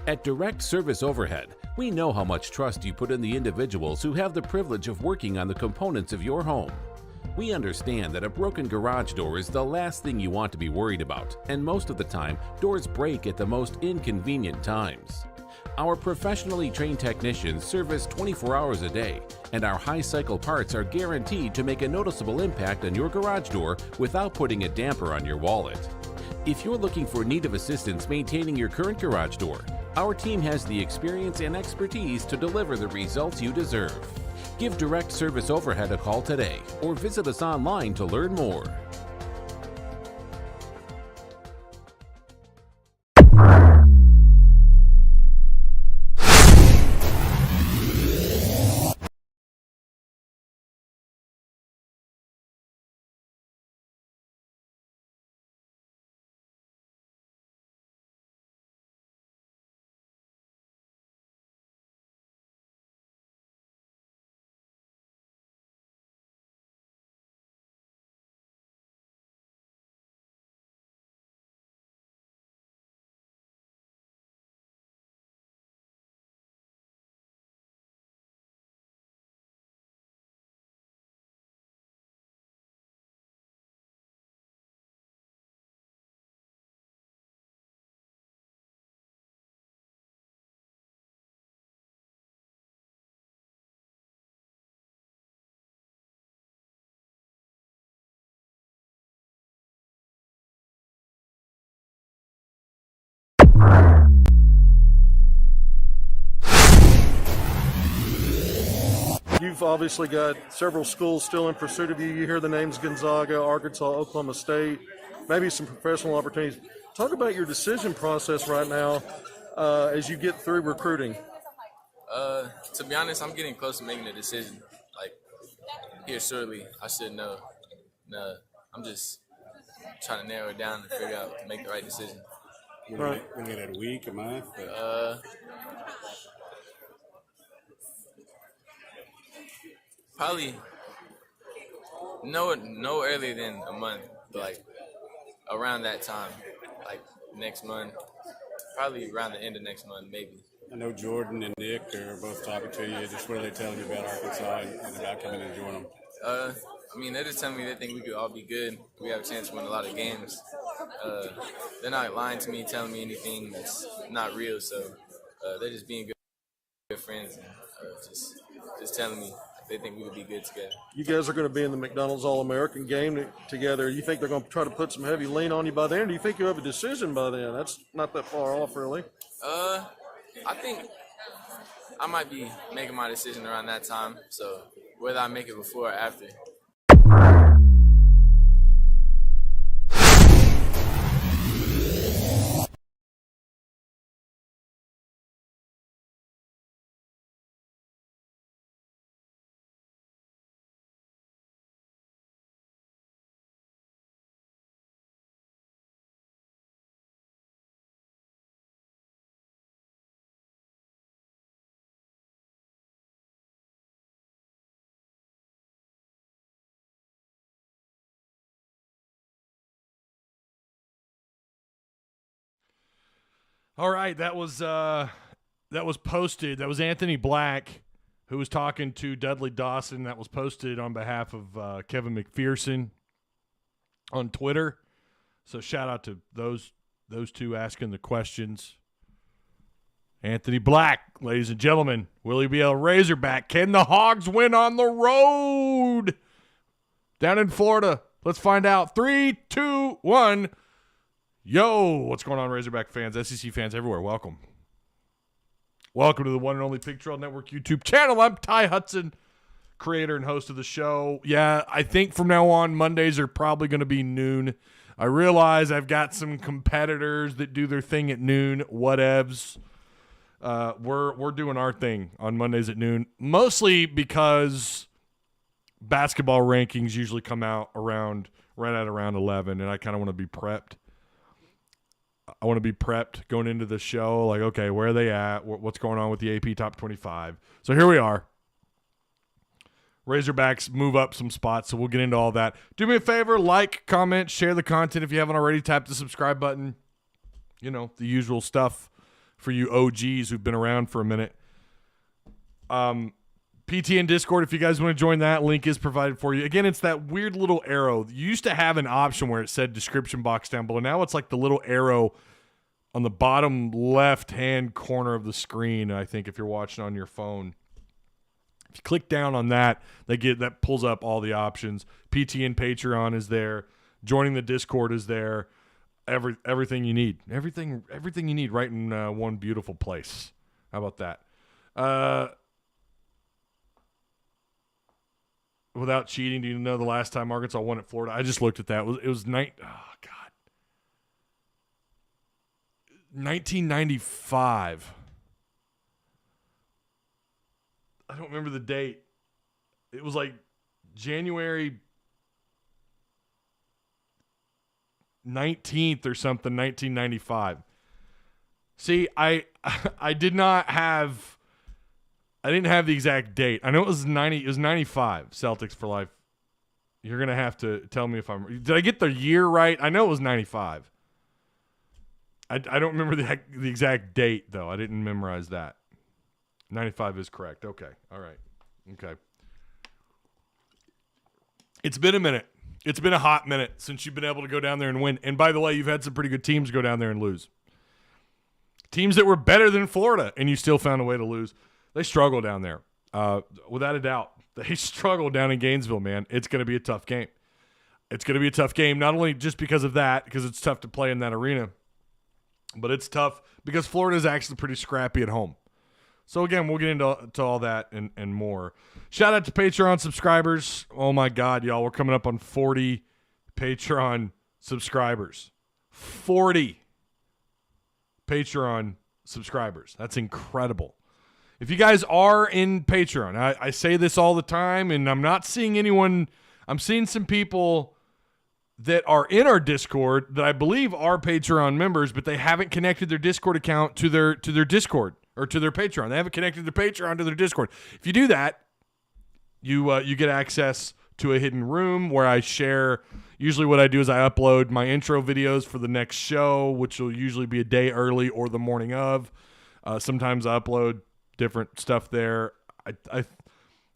At Direct Service Overhead, we know how much trust you put in the individuals who have the privilege of working on the components of your home. We understand that a broken garage door is the last thing you want to be worried about, and most of the time, doors break at the most inconvenient times. Our professionally trained technicians service 24 hours a day, and our high-cycle parts are guaranteed to make a noticeable impact on your garage door without putting a damper on your wallet. If you're looking for need of assistance maintaining your current garage door, our team has the experience and expertise to deliver the results you deserve. Give Direct Service Overhead a call today or visit us online to learn more. You've obviously got several schools still in pursuit of you. You hear the names Gonzaga, Arkansas, Oklahoma State, maybe some professional opportunities. Talk about your decision process right now as you get through recruiting. To be honest, I'm getting close to making a decision. Like, here shortly, I should know. No, I'm just trying to narrow it down and figure out to make the right decision. Right. We're looking at a week, a month? Probably no earlier than a month, but like around that time, like next month, probably around the end of next month, maybe. I know Jordan and Nick are both talking to you. Just what are they telling you about Arkansas and about coming and joining them? I mean, they're just telling me they think we could all be good. We have a chance to win a lot of games. They're not lying to me, telling me anything that's not real. So they're just being good friends and just telling me they think we would be good together. You guys are going to be in the McDonald's All-American game together. You think they're going to try to put some heavy lean on you by then? Or do you think you have a decision by then? That's not that far off, really. I think I might be making my decision around that time. So whether I make it before or after. All right, that was posted. That was Anthony Black, who was talking to Dudley Dawson. That was posted on behalf of Kevin McPherson on Twitter. So shout out to those two asking the questions. Anthony Black, ladies and gentlemen, will he be a Razorback? Can the Hogs win on the road down in Florida? Let's find out. 3, 2, 1. Yo, what's going on, Razorback fans, SEC fans everywhere? Welcome. Welcome to the one and only Pig Trail Network YouTube channel. I'm Ty Hudson, creator and host of the show. Yeah, I think from now on, Mondays are probably going to be noon. I realize I've got some competitors that do their thing at noon, whatevs. We're doing our thing on Mondays at noon, mostly because basketball rankings usually come out right at around 11, and I kind of want to be prepped. I want to be prepped going into the show, like, okay, where are they at? What's going on with the AP Top 25? So here we are. Razorbacks move up some spots, so we'll get into all that. Do me a favor, like, comment, share the content if you haven't already. Tap the subscribe button. You know, the usual stuff. for you OGs who've been around for a minute. PTN Discord, if you guys want to join that, link is provided for you. Again, it's that weird little arrow. You used to have an option where it said description box down below. Now it's like the little arrow on the bottom left-hand corner of the screen, I think, if you're watching on your phone. If you click down on that, that pulls up all the options. PTN Patreon is there. Joining the Discord is there. Everything you need. Everything you need right in one beautiful place. How about that? Without cheating, do you know the last time Arkansas won at Florida? I just looked at that. It was 1995. I don't remember the date. It was like January 19th or something, 1995. See, I didn't have the exact date. I know it was 95, Celtics for life. You're going to have to tell me if did I get the year right? I know it was 95. I don't remember the exact date, though. I didn't memorize that. 95 is correct. Okay. All right. Okay. It's been a minute. It's been a hot minute since you've been able to go down there and win. And by the way, you've had some pretty good teams go down there and lose. Teams that were better than Florida, and you still found a way to lose. They struggle down there. Without a doubt. They struggle down in Gainesville, man. It's going to be a tough game. It's going to be a tough game, not only just because of that, because it's tough to play in that arena, but it's tough because Florida is actually pretty scrappy at home. So, again, we'll get into all that and more. Shout out to Patreon subscribers. Oh, my God, y'all. We're coming up on 40 Patreon subscribers. 40 Patreon subscribers. That's incredible. If you guys are in Patreon, I say this all the time, and I'm not seeing anyone. I'm seeing some people that are in our Discord that I believe are Patreon members, but they haven't connected their Discord account to their Discord or to their Patreon. They haven't connected their Patreon to their Discord. If you do that, you get access to a hidden room where I share. Usually what I do is I upload my intro videos for the next show, which will usually be a day early or the morning of. Sometimes I upload different stuff there. I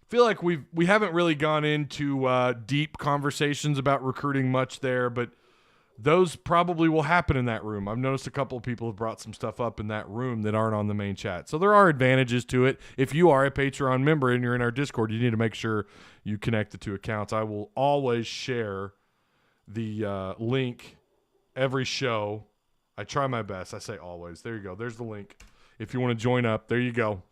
feel like we haven't really gone into deep conversations about recruiting much there, but those probably will happen in that room. I've noticed a couple of people have brought some stuff up in that room that aren't on the main chat. So there are advantages to it. If you are a Patreon member and you're in our Discord, you need to make sure you connect the two accounts. I will always share the link every show. I try my best. I say always. There you go. There's the link. If you want to join up, there you go.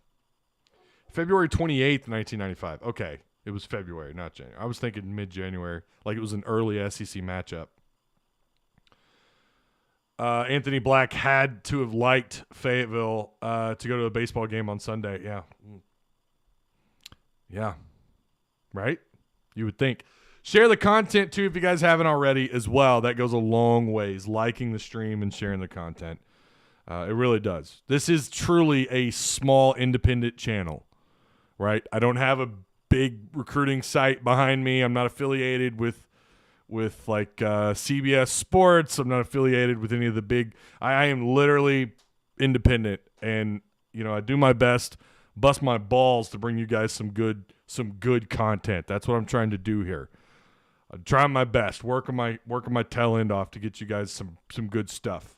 February 28th, 1995. Okay. It was February, not January. I was thinking mid-January, like it was an early SEC matchup. Anthony Black had to have liked Fayetteville to go to a baseball game on Sunday. Yeah. Yeah. Right? You would think. Share the content, too, if you guys haven't already as well. That goes a long ways, liking the stream and sharing the content. It really does. This is truly a small, independent channel, right? I don't have a big recruiting site behind me. I'm not affiliated with like CBS Sports. I'm not affiliated with any of the big. I am literally independent, and I do my best, bust my balls to bring you guys some good content. That's what I'm trying to do here. I'm trying my best, working my tail end off to get you guys some good stuff.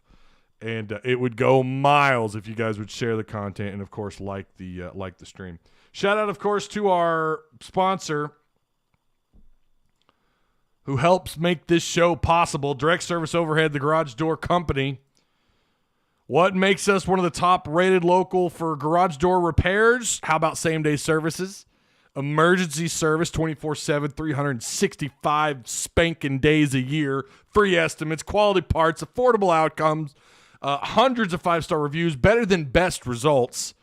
And it would go miles if you guys would share the content and, of course, like the stream. Shout out, of course, to our sponsor who helps make this show possible, Direct Service Overhead, the Garage Door Company. What makes us one of the top-rated local for garage door repairs? How about same-day services? Emergency service 24/7, 365 spanking days a year. Free estimates, quality parts, affordable outcomes. Hundreds of 5-star reviews, better than best results.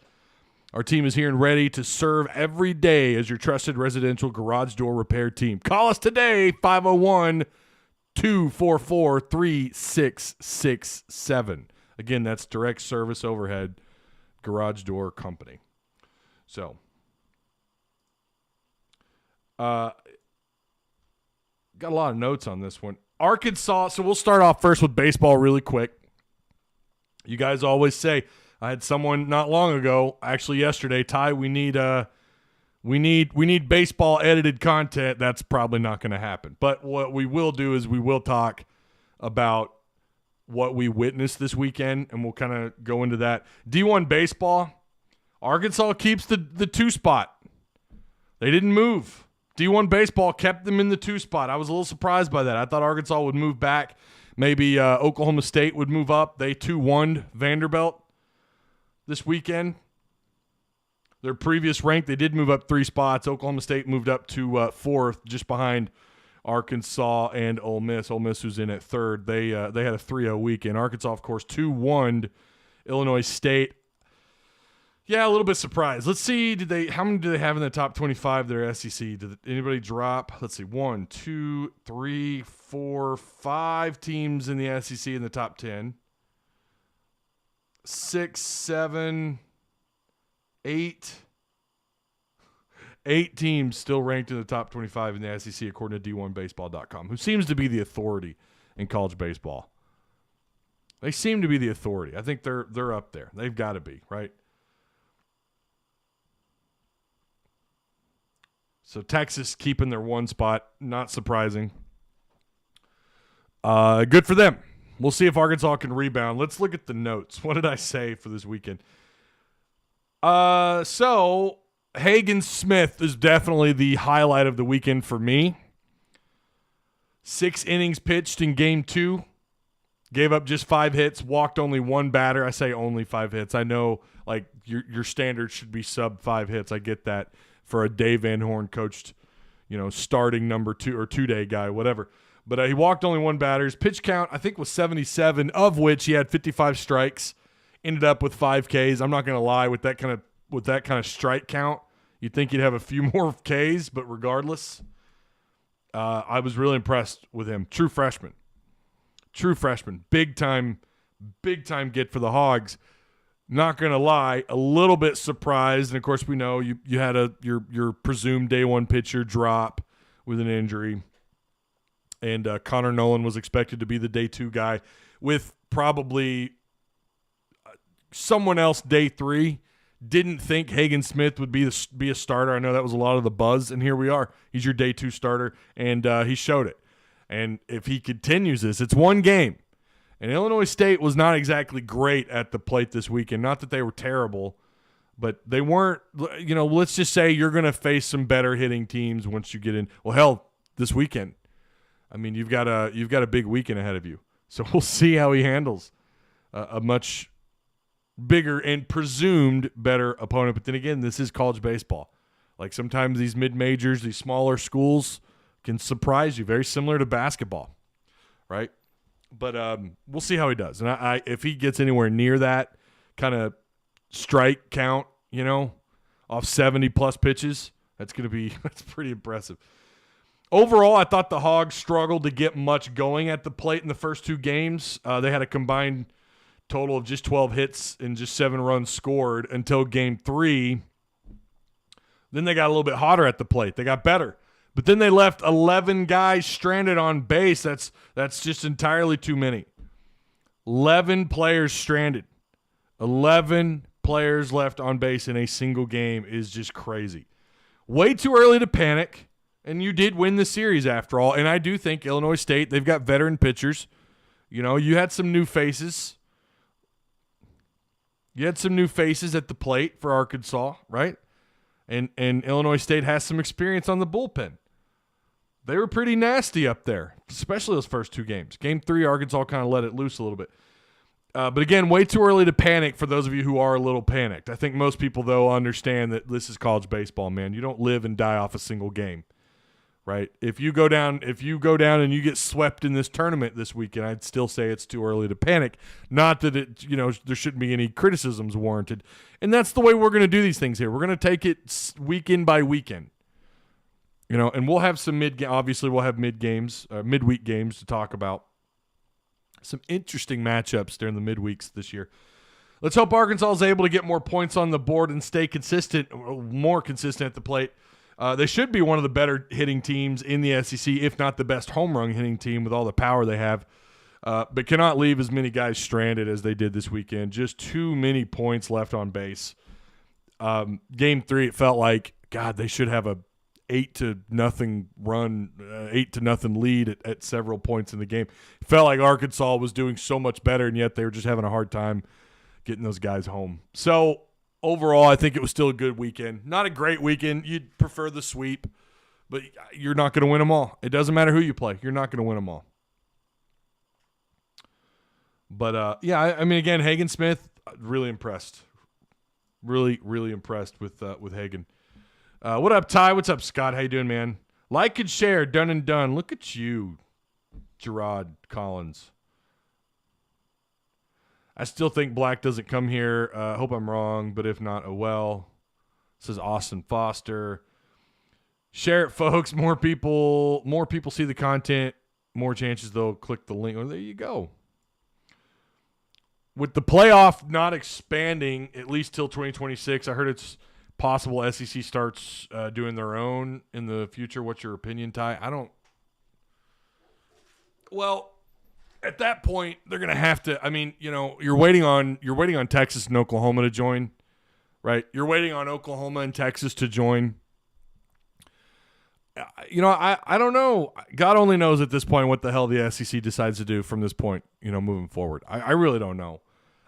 Our team is here and ready to serve every day as your trusted residential garage door repair team. Call us today, 501-244-3667. Again, that's Direct Service Overhead Garage Door Company. So, got a lot of notes on this one. Arkansas, so we'll start off first with baseball really quick. You guys always say, I had someone not long ago, actually yesterday, Ty, we need baseball edited content. That's probably not going to happen. But what we will do is we will talk about what we witnessed this weekend, and we'll kind of go into that. D1 baseball, Arkansas keeps the 2 spot. They didn't move. D1 baseball kept them in the 2 spot. I was a little surprised by that. I thought Arkansas would move back. Maybe Oklahoma State would move up. They 2-1'd Vanderbilt this weekend. Their previous rank, they did move up 3 spots. Oklahoma State moved up to 4th, just behind Arkansas and Ole Miss. Ole Miss, who's in at 3rd. They had a 3-0 weekend. Arkansas, of course, 2-1'd Illinois State. Yeah, a little bit surprised. Let's see, how many do they have in the top 25 their SEC? Did anybody drop? Let's see, 1, 2, 3, 4, 5 teams in the SEC in the top 10. 6, 7, 8 teams still ranked in the top 25 in the SEC according to D1Baseball.com, who seems to be the authority in college baseball. They seem to be the authority. I think they're up there. They've got to be, right? So Texas keeping their 1 spot, not surprising. Good for them. We'll see if Arkansas can rebound. Let's look at the notes. What did I say for this weekend? So Hagen Smith is definitely the highlight of the weekend for me. 6 innings pitched in game 2. Gave up just 5 hits, walked only 1 batter. I say only 5 hits. I know like your standard should be sub 5 hits. I get that for a Dave Van Horn coached, starting number 2 or 2-day guy, whatever. But he walked only 1 batter. His pitch count, I think, was 77, of which he had 55 strikes. Ended up with 5 Ks. I'm not going to lie, with that kind of strike count, you'd think he'd have a few more Ks, but regardless, I was really impressed with him. True freshman. Big time get for the Hogs. Not going to lie, a little bit surprised. And, of course, we know you had your presumed day 1 pitcher drop with an injury. And Connor Nolan was expected to be the day 2 guy with probably someone else day 3. Didn't think Hagen Smith would be a starter. I know that was a lot of the buzz, and here we are. He's your day 2 starter, and he showed it. And if he continues this, it's 1 game. And Illinois State was not exactly great at the plate this weekend. Not that they were terrible, but they weren't, let's just say you're going to face some better hitting teams once you get in. Well, hell, this weekend. I mean, you've got a big weekend ahead of you. So we'll see how he handles a much bigger and presumed better opponent. But then again, this is college baseball. Like sometimes these mid-majors, these smaller schools can surprise you, very similar to basketball, right? But we'll see how he does. And I if he gets anywhere near that kind of strike count, off 70-plus pitches, that's pretty impressive. Overall, I thought the Hogs struggled to get much going at the plate in the first 2 games. They had a combined total of just 12 hits and just 7 runs scored until game 3. Then they got a little bit hotter at the plate. They got better. But then they left 11 guys stranded on base. That's just entirely too many. 11 players stranded. 11 players left on base in a single game is just crazy. Way too early to panic, and you did win the series after all. And I do think Illinois State, they've got veteran pitchers. You had some new faces. You had some new faces at the plate for Arkansas, right? And Illinois State has some experience on the bullpen. They were pretty nasty up there, especially those first 2 games. Game 3, Arkansas kind of let it loose a little bit. But again, way too early to panic for those of you who are a little panicked. I think most people, though, understand that this is college baseball, man. You don't live and die off a single game, right? If you go down and you get swept in this tournament this weekend, I'd still say it's too early to panic. Not that there shouldn't be any criticisms warranted. And that's the way we're going to do these things here. We're going to take it weekend by weekend. And we'll have some obviously we'll have midweek games to talk about. Some interesting matchups during the midweeks this year. Let's hope Arkansas is able to get more points on the board and stay more consistent at the plate. They should be one of the better hitting teams in the SEC, if not the best home run hitting team with all the power they have. but cannot leave as many guys stranded as they did this weekend. Just too many points left on base. Game 3, it felt like, God, they should have a 8-0 run, 8-0 lead at several points in the game. It felt like Arkansas was doing so much better, and yet they were just having a hard time getting those guys home. So overall, I think it was still a good weekend. Not a great weekend. You'd prefer the sweep, but you're not going to win them all. It doesn't matter who you play. You're not going to win them all. But, yeah, I mean, again, Hagen Smith, really impressed. Really, really impressed with Hagen. What up, Ty? What's up, Scott? How you doing, man? Like and share, done and done. Look at you, Gerard Collins. I still think Black doesn't come here. Hope I'm wrong, but if not, oh well. Says Austin Foster. Share it, folks. More people see the content, more chances they'll click the link. Oh, there you go. With the playoff not expanding at least till 2026, I heard it's possible SEC starts doing their own in the future. What's your opinion, Ty? Well, at that point, they're going to have to. I mean, you know, you're waiting on Texas and Oklahoma to join, right? You're waiting on Oklahoma and Texas to join. You know, I don't know. God only knows at this point what the hell the SEC decides to do from this point, you know, moving forward. I really don't know.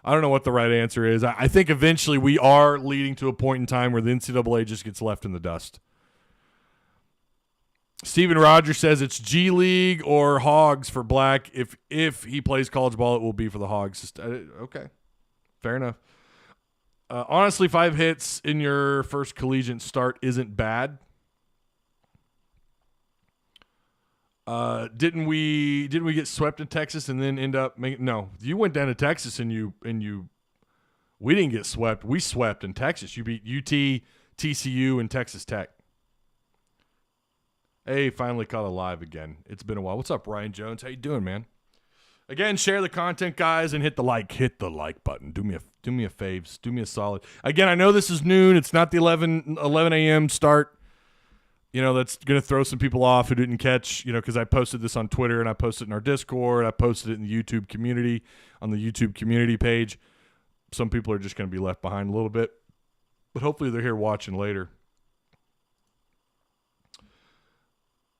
I don't know what the right answer is. I think eventually we are leading to a point in time where the NCAA just gets left in the dust. Steven Rogers says it's G League or Hogs for Black. If he plays college ball, it will be for the Hogs. Okay, fair enough. Honestly, 5 hits in your first collegiate start isn't bad. Didn't we get swept in Texas and then end up making? No, you went down to Texas and we didn't get swept. We swept in Texas. You beat UT, TCU, and Texas Tech. Hey, finally caught alive again. It's been a while. What's up, Ryan Jones? How you doing, man? Again, share the content, guys, and hit the like button. Do me a faves. Do me a solid. Again, I know this is noon. It's not the 11 a.m. start. You know, that's going to throw some people off who didn't catch, you know, because I posted this on Twitter and I posted it in our Discord. I posted it in the YouTube community, on the YouTube community page. Some people are just going to be left behind a little bit, but hopefully they're here watching later.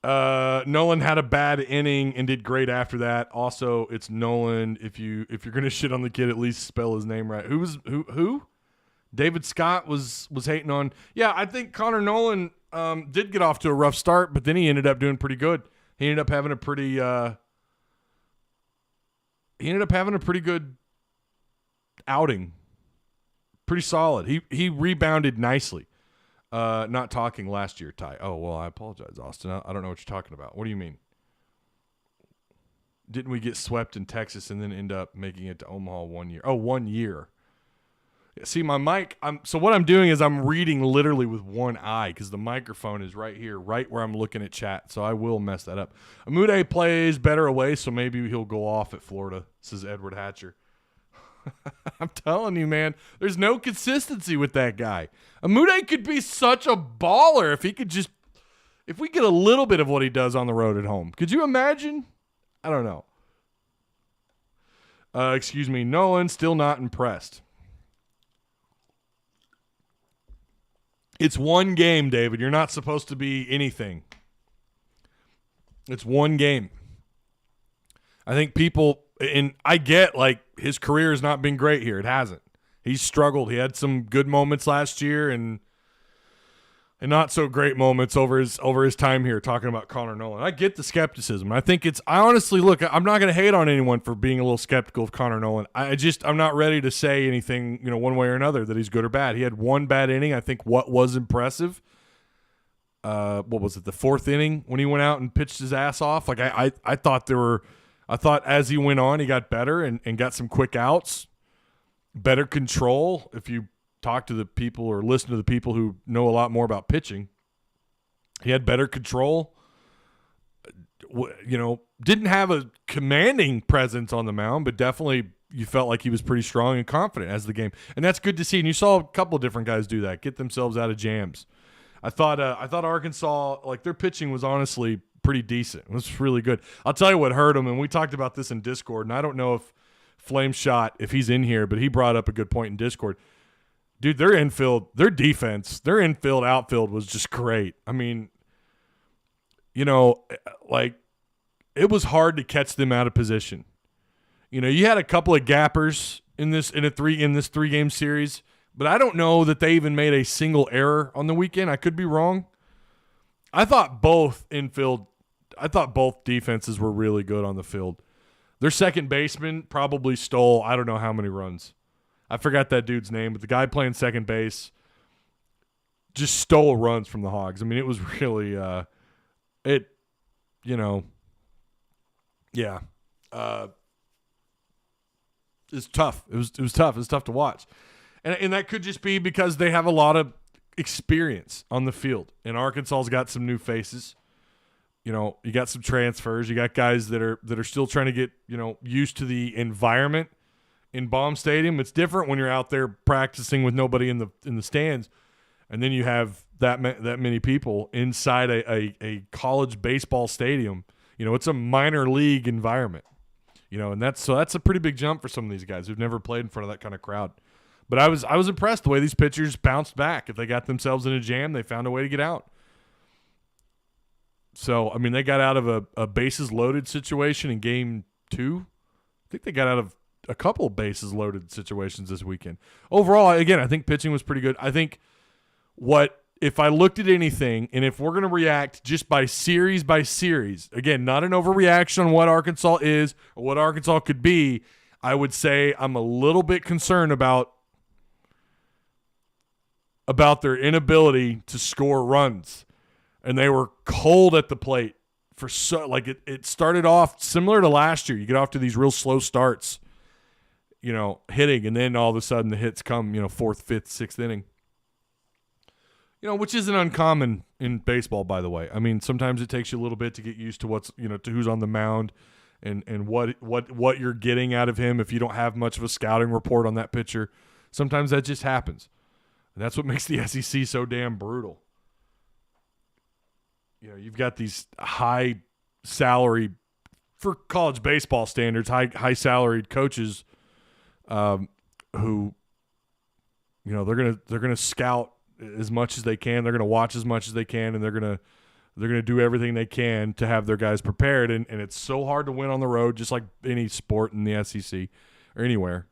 Nolan had a bad inning and did great after that. Also, it's Nolan. If you're going to shit on the kid, at least spell his name right. Who? David Scott was hating on. Yeah, I think Connor Nolan did get off to a rough start, but then he ended up doing pretty good. He ended up having a pretty good outing. Pretty solid. He rebounded nicely. Not talking last year, Ty. Oh, well, I apologize, Austin. I don't know what you're talking about. What do you mean? Didn't we get swept in Texas and then end up making it to Omaha 1 year? Oh, 1 year. See, my mic, so what I'm doing is I'm reading literally with one eye because the microphone is right here, right where I'm looking at chat, so I will mess that up. Amude plays better away, so maybe he'll go off at Florida, says Edward Hatcher. I'm telling you, man, there's no consistency with that guy. Amude could be such a baller if we get a little bit of what he does on the road at home. Could you imagine? I don't know. Excuse me, Nolan, still not impressed. It's one game, David. You're not supposed to be anything. It's one game. I think people, and I get, like, his career has not been great here. It hasn't. He's struggled. He had some good moments last year and not so great moments over his time here talking about Connor Nolan. I get the skepticism. I think I honestly, look, I'm not going to hate on anyone for being a little skeptical of Connor Nolan. I'm not ready to say anything, you know, one way or another that he's good or bad. He had one bad inning. I think what was impressive, what was it, the 4th inning when he went out and pitched his ass off? Like I thought as he went on, he got better and got some quick outs, better control. If you talk to the people or listen to the people who know a lot more about pitching, he had better control. You know, didn't have a commanding presence on the mound, but definitely you felt like he was pretty strong and confident as the game. And that's good to see. And you saw a couple of different guys do that, get themselves out of jams. I thought Arkansas, like, their pitching was honestly pretty decent. It was really good. I'll tell you what hurt them, and we talked about this in Discord, and I don't know if Flame Shot, if he's in here, but he brought up a good point in Discord. Dude, their infield, their defense, their infield, outfield was just great. I mean, you know, like, it was hard to catch them out of position. You know, you had a couple of gappers in this three-game series, but I don't know that they even made a single error on the weekend. I could be wrong. I thought both defenses were really good on the field. Their second baseman probably stole I don't know how many runs. I forgot that dude's name, but the guy playing second base just stole runs from the Hogs. I mean, it was really it's tough. It was tough. It was tough to watch. And that could just be because they have a lot of experience on the field. And Arkansas's got some new faces. You know, you got some transfers. You got guys that are still trying to get, you know, used to the environment in Baum Stadium. It's different when you're out there practicing with nobody in the stands, and then you have that many people inside a college baseball stadium. You know, it's a minor league environment. You know, and that's a pretty big jump for some of these guys who've never played in front of that kind of crowd. But I was impressed the way these pitchers bounced back. If they got themselves in a jam, they found a way to get out. So, I mean, they got out of a bases loaded situation in game 2. I think they got out of a couple of bases loaded situations this weekend. Overall, again, I think pitching was pretty good. I think if I looked at anything, and if we're going to react just by series, again, not an overreaction on what Arkansas is or what Arkansas could be, I would say I'm a little bit concerned about their inability to score runs. And they were cold at the plate it started off similar to last year. You get off to these real slow starts, you know, hitting, and then all of a sudden the hits come, you know, 4th, 5th, 6th inning. You know, which isn't uncommon in baseball, by the way. I mean, sometimes it takes you a little bit to get used to to who's on the mound and what you're getting out of him if you don't have much of a scouting report on that pitcher. Sometimes that just happens. And that's what makes the SEC so damn brutal. You know, you've got these high salary, for college baseball standards, high salaried coaches who, you know, they're gonna scout as much as they can. They're gonna watch as much as they can, and they're gonna do everything they can to have their guys prepared. And it's so hard to win on the road, just like any sport in the SEC or anywhere.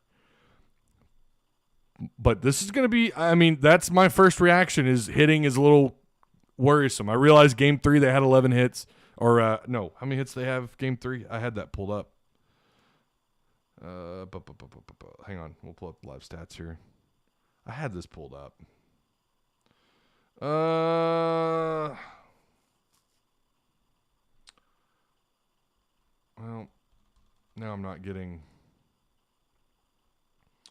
But this is going to be, I mean, that's my first reaction is hitting is a little worrisome. I realized game 3 they had 11 hits. Or, no, how many hits they have game 3? I had that pulled up. Hang on. We'll pull up live stats here. I had this pulled up. Well, now I'm not getting...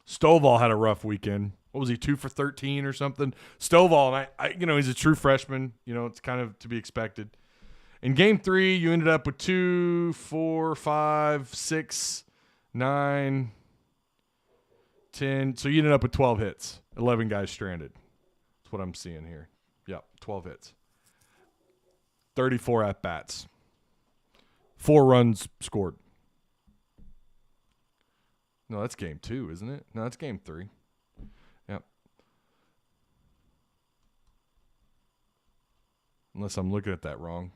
Stovall had a rough weekend. What was he, 2 for 13 or something? Stovall, and I you know, he's a true freshman. You know, it's kind of to be expected. In game 3, you ended up with 2, 4, 5, 6, 9, 10. So you ended up with 12 hits, 11 guys stranded. That's what I'm seeing here. Yep, 12 hits. 34 at-bats. 4 runs scored. No, that's game 2, isn't it? No, that's game 3. Yep. Unless I'm looking at that wrong.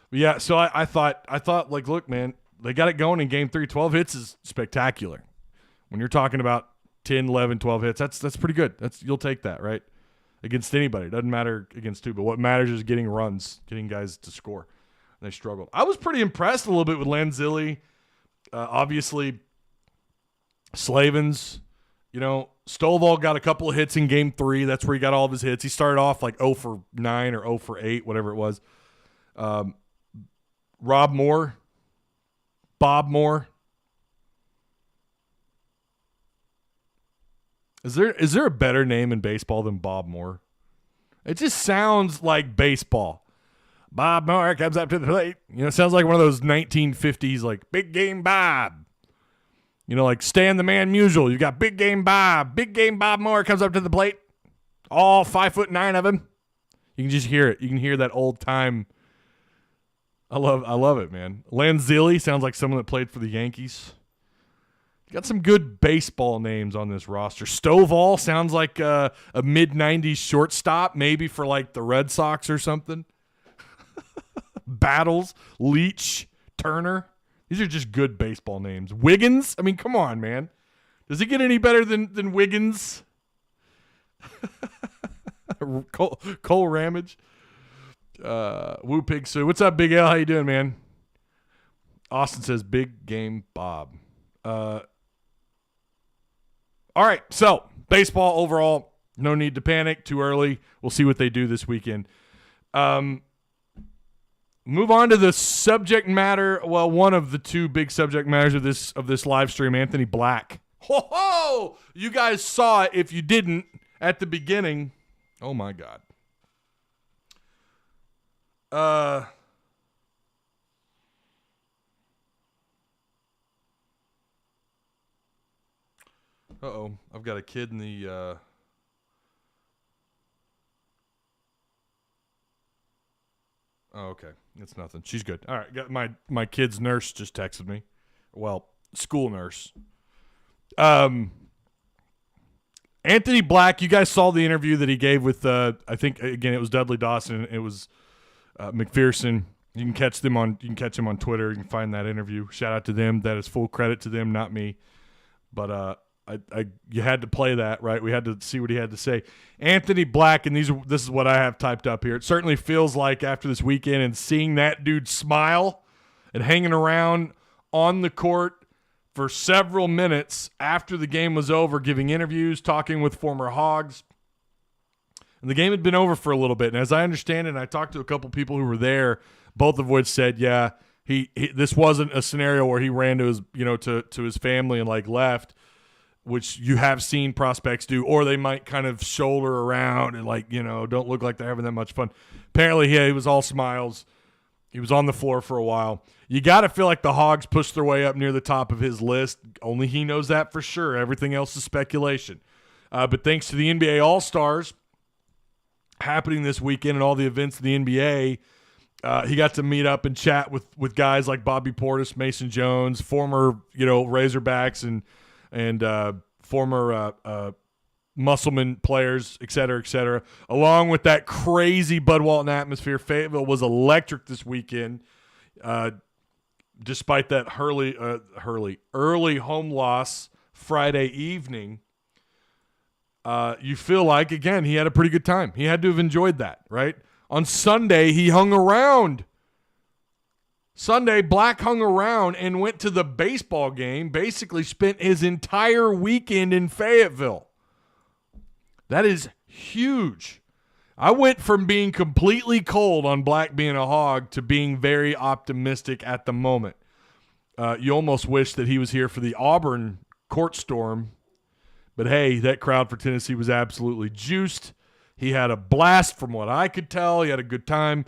But yeah, so I thought, like, look, man, they got it going in game 3. 12 hits is spectacular. When you're talking about 10, 11, 12 hits, that's pretty good. You'll take that, right? Against anybody. It doesn't matter against 2, but what matters is getting runs, getting guys to score. And they struggled. I was pretty impressed a little bit with Lanzilli. Obviously, Slavens, you know, Stovall got a couple of hits in game 3. That's where he got all of his hits. He started off like 0 for 9 or 0 for 8, whatever it was. Bob Moore. Is there a better name in baseball than Bob Moore? It just sounds like baseball. Bob Moore comes up to the plate. You know, it sounds like one of those 1950s, like, Big Game Bob. You know, like Stan the Man Musial. You've got Big Game Bob. Big Game Bob Moore comes up to the plate. All 5'9" of him. You can just hear it. You can hear that old time I love it, man. Lanzilli sounds like someone that played for the Yankees. You got some good baseball names on this roster. Stovall sounds like a mid-'90s shortstop, maybe for like the Red Sox or something. Battles, Leach, Turner. These are just good baseball names. Wiggins? I mean, come on, man. Does it get any better than Wiggins? Cole Ramage. Woo Pig Sue. What's up, Big L? How you doing, man? Austin says, big game Bob. All right, so baseball overall, no need to panic. Too early. We'll see what they do this weekend. Move on to the subject matter. Well, one of the two big subject matters of this live stream, Anthony Black. Ho ho! You guys saw it. If you didn't at the beginning, oh my God. Uh-oh, I've got a kid in the Oh, okay. It's nothing. She's good. All right, got my kid's nurse just texted me. Well, school nurse. Anthony Black, you guys saw the interview that he gave with I think again it was Dudley Dawson, it was McPherson. You can catch him on Twitter. You can find that interview. Shout out to them. That is full credit to them, not me. But you had to play that, right? We had to see what he had to say. Anthony Black, and this is what I have typed up here. It certainly feels like after this weekend and seeing that dude smile and hanging around on the court for several minutes after the game was over, giving interviews, talking with former Hogs. And the game had been over for a little bit. And as I understand it, and I talked to a couple people who were there, both of which said, yeah, he this wasn't a scenario where he ran to his, to his family and like left, which you have seen prospects do, or they might kind of shoulder around and like, don't look like they're having that much fun. Apparently, he was all smiles. He was on the floor for a while. You got to feel like the Hogs pushed their way up near the top of his list. Only he knows that for sure. Everything else is speculation. But thanks to the NBA All-Stars happening this weekend and all the events in the NBA, he got to meet up and chat with guys like Bobby Portis, Mason Jones, former Razorbacks and former Musselman players, et cetera, along with that crazy Bud Walton atmosphere. Fayetteville was electric this weekend, despite that early home loss Friday evening. You feel like, again, he had a pretty good time. He had to have enjoyed that, right? On Sunday, he hung around. Sunday, Black hung around and went to the baseball game, basically spent his entire weekend in Fayetteville. That is huge. I went from being completely cold on Black being a Hog to being very optimistic at the moment. You almost wish that he was here for the Auburn court storm. But, hey, that crowd for Tennessee was absolutely juiced. He had a blast from what I could tell. He had a good time.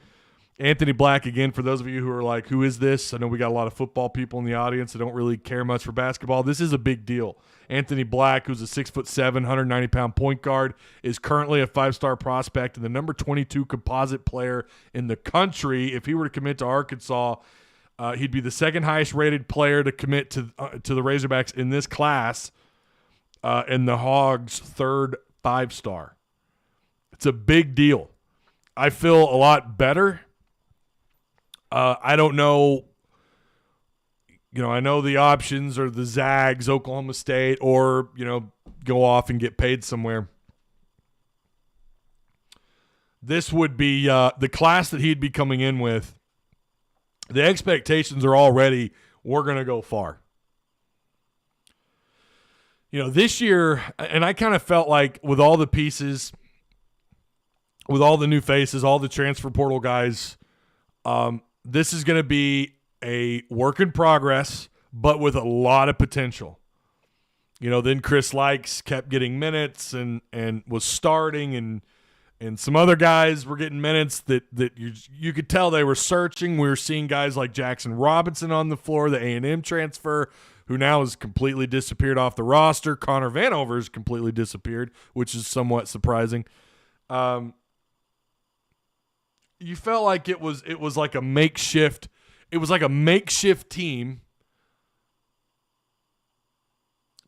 Anthony Black, again, for those of you who are like, who is this? I know we got a lot of football people in the audience that don't really care much for basketball. This is a big deal. Anthony Black, who's a 6'7", 190-pound point guard, is currently a 5-star prospect and the number 22 composite player in the country. If he were to commit to Arkansas, he'd be the second highest rated player to commit to the Razorbacks in this class, and the Hogs' third 5-star. It's a big deal. I feel a lot better. I don't know. I know the options are the Zags, Oklahoma State, or, go off and get paid somewhere. This would be the class that he'd be coming in with. The expectations are already, we're going to go far. This year, and I kind of felt like with all the pieces, with all the new faces, all the transfer portal guys, this is going to be a work in progress, but with a lot of potential. Then Chris Likes kept getting minutes and was starting, and some other guys were getting minutes that you could tell they were searching. We were seeing guys like Jackson Robinson on the floor, the A&M transfer, who now has completely disappeared off the roster. Connor Vanover's completely disappeared, which is somewhat surprising. you felt like it was like a makeshift. It was like a makeshift team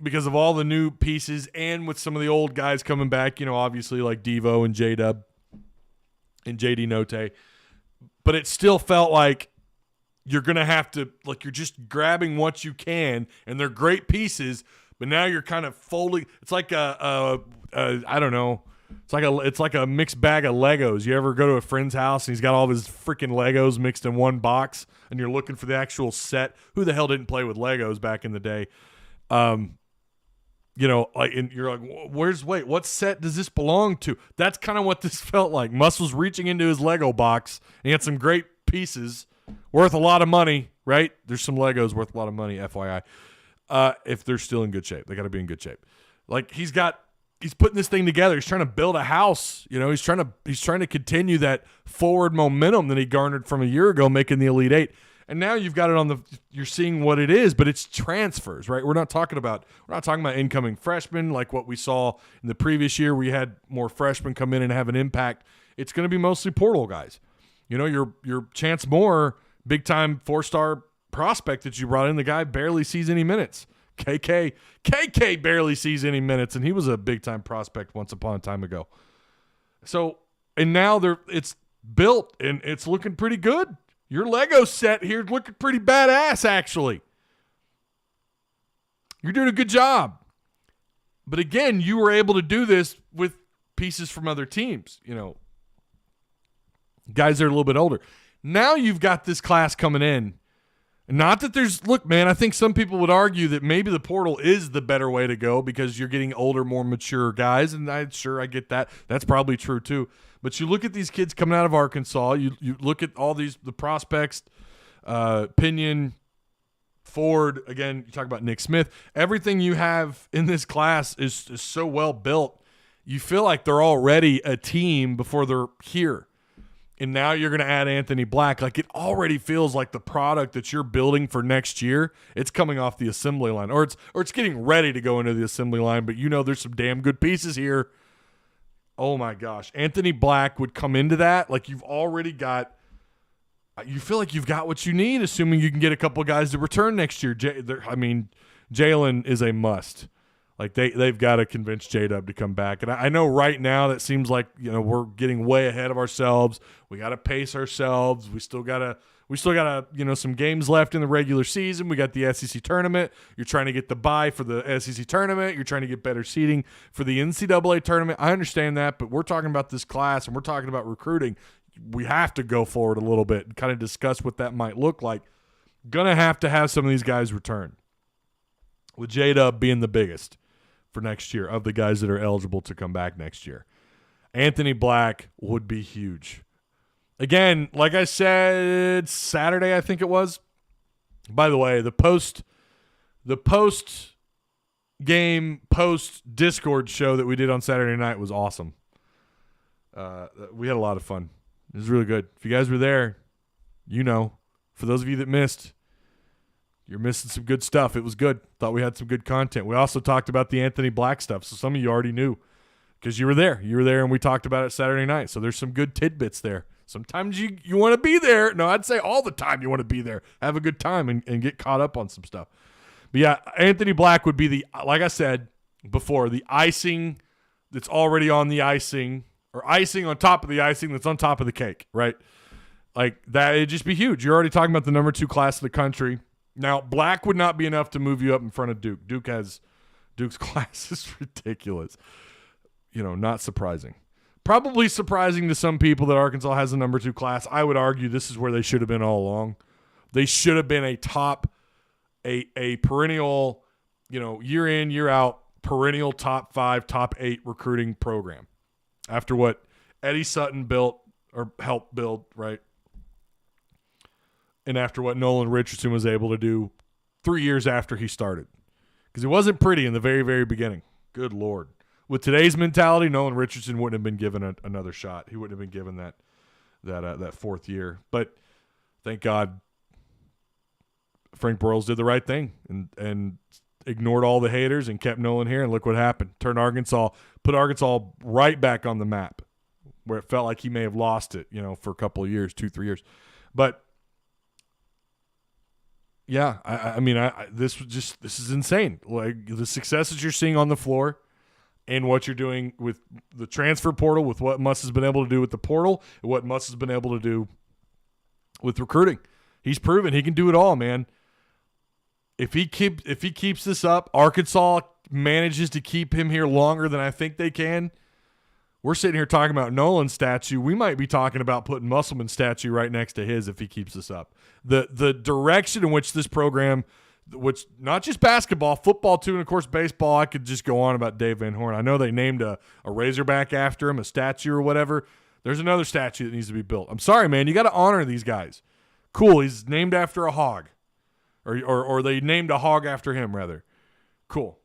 because of all the new pieces and with some of the old guys coming back, obviously like Devo and J-Dub and JD Note. But it still felt like you're going to have to, like, you're just grabbing what you can, and they're great pieces, but now you're kind of folding. It's like I don't know. It's like a mixed bag of Legos. You ever go to a friend's house and he's got all of his freaking Legos mixed in one box, and you're looking for the actual set? Who the hell didn't play with Legos back in the day? And you're like, what set does this belong to? That's kind of what this felt like. Muss was reaching into his Lego box, and he had some great pieces worth a lot of money, right? There's some Legos worth a lot of money, FYI. If they're still in good shape. They got to be in good shape. Like, he's putting this thing together. He's trying to build a house. He's trying to continue that forward momentum that he garnered from a year ago, making the Elite Eight. And now you've got it you're seeing what it is, but it's transfers, right? We're not talking about incoming freshmen like what we saw in the previous year. We had more freshmen come in and have an impact. It's going to be mostly portal guys. Your Chance Moore, big time 4-star prospect that you brought in, the guy barely sees any minutes. KK barely sees any minutes, and he was a big time prospect once upon a time ago. So, and now it's built and it's looking pretty good. Your Lego set here looking pretty badass, actually. You're doing a good job. But again, you were able to do this with pieces from other teams, guys that are a little bit older. Now you've got this class coming in. Not that look, man, I think some people would argue that maybe the portal is the better way to go because you're getting older, more mature guys, and I get that. That's probably true too. But you look at these kids coming out of Arkansas, you look at all the prospects, Pinion, Ford, again, you talk about Nick Smith. Everything you have in this class is so well built. You feel like they're already a team before they're here. And now you're going to add Anthony Black. Like, it already feels like the product that you're building for next year, it's coming off the assembly line. Or it's getting ready to go into the assembly line, but there's some damn good pieces here. Oh, my gosh. Anthony Black would come into that. Like, you feel like you've got what you need, assuming you can get a couple of guys to return next year. Jalen is a must. Like, they've got to convince J-Dub to come back. And I know right now that seems like, we're getting way ahead of ourselves. We got to pace ourselves. We still got to, some games left in the regular season. We got the SEC tournament. You're trying to get the bye for the SEC tournament. You're trying to get better seeding for the NCAA tournament. I understand that, but we're talking about this class and we're talking about recruiting. We have to go forward a little bit and kind of discuss what that might look like. Gonna have to have some of these guys return, with J-Dub being the biggest for next year of the guys that are eligible to come back next year. Anthony Black would be huge. Again, like I said, Saturday, I think it was. By the way, the post game, post Discord show that we did on Saturday night was awesome. We had a lot of fun. It was really good. If you guys were there, for those of you that missed, you're missing some good stuff. It was good. Thought we had some good content. We also talked about the Anthony Black stuff, so some of you already knew because you were there. You were there, and we talked about it Saturday night. So there's some good tidbits there. Sometimes you want to be there. No, I'd say all the time you want to be there. Have a good time and get caught up on some stuff. But, yeah, Anthony Black would be like I said before, the icing that's already on the icing, or icing on top of the icing that's on top of the cake, right? Like, that, it'd just be huge. You're already talking about the number 2 class of the country. Now, Black would not be enough to move you up in front of Duke. Duke's class is ridiculous. Not surprising. Probably surprising to some people that Arkansas has a number 2 class. I would argue this is where they should have been all along. They should have been a perennial, year in, year out, perennial top 5, top 8 recruiting program. After what Eddie Sutton built or helped build, right? And after what Nolan Richardson was able to do 3 years after he started. Because it wasn't pretty in the very, very beginning. Good Lord. With today's mentality, Nolan Richardson wouldn't have been given another shot. He wouldn't have been given that 4th year. But thank God Frank Broyles did the right thing and ignored all the haters and kept Nolan here. And look what happened. Put Arkansas right back on the map. where it felt like he may have lost it, for a couple of years, 2-3 years. But yeah, this is insane. Like the successes you're seeing on the floor and what you're doing with the transfer portal, with what Muss has been able to do with the portal, and what Muss has been able to do with recruiting. He's proven he can do it all, man. If he keeps this up, Arkansas manages to keep him here longer than I think they can. We're sitting here talking about Nolan's statue. We might be talking about putting Musselman's statue right next to his if he keeps this up. The direction in which this program, which not just basketball, football too, and of course baseball. I could just go on about Dave Van Horn. I know they named a Razorback after him, a statue or whatever. There's another statue that needs to be built. I'm sorry, man. You got to honor these guys. Cool. He's named after a hog. Or they named a hog after him, rather. Cool.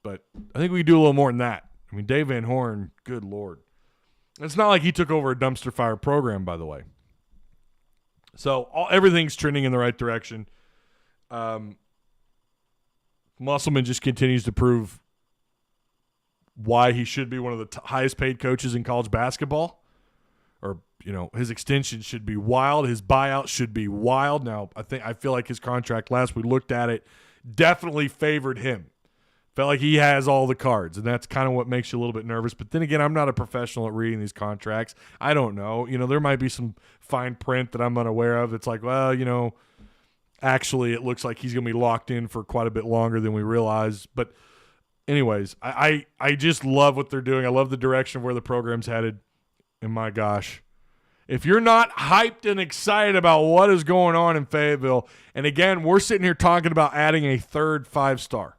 But I think we can do a little more than that. I mean, Dave Van Horn, good Lord. It's not like he took over a dumpster fire program, by the way. So everything's trending in the right direction. Musselman just continues to prove why he should be one of the highest paid coaches in college basketball. Or, his extension should be wild. His buyout should be wild. Now, I feel like his contract, last we looked at it, definitely favored him. Felt like he has all the cards, and that's kind of what makes you a little bit nervous. But then again, I'm not a professional at reading these contracts. I don't know. There might be some fine print that I'm unaware of. It's like, well, actually it looks like he's going to be locked in for quite a bit longer than we realize. But anyways, I just love what they're doing. I love the direction of where the program's headed. And my gosh, if you're not hyped and excited about what is going on in Fayetteville, and again, we're sitting here talking about adding a third 5-star.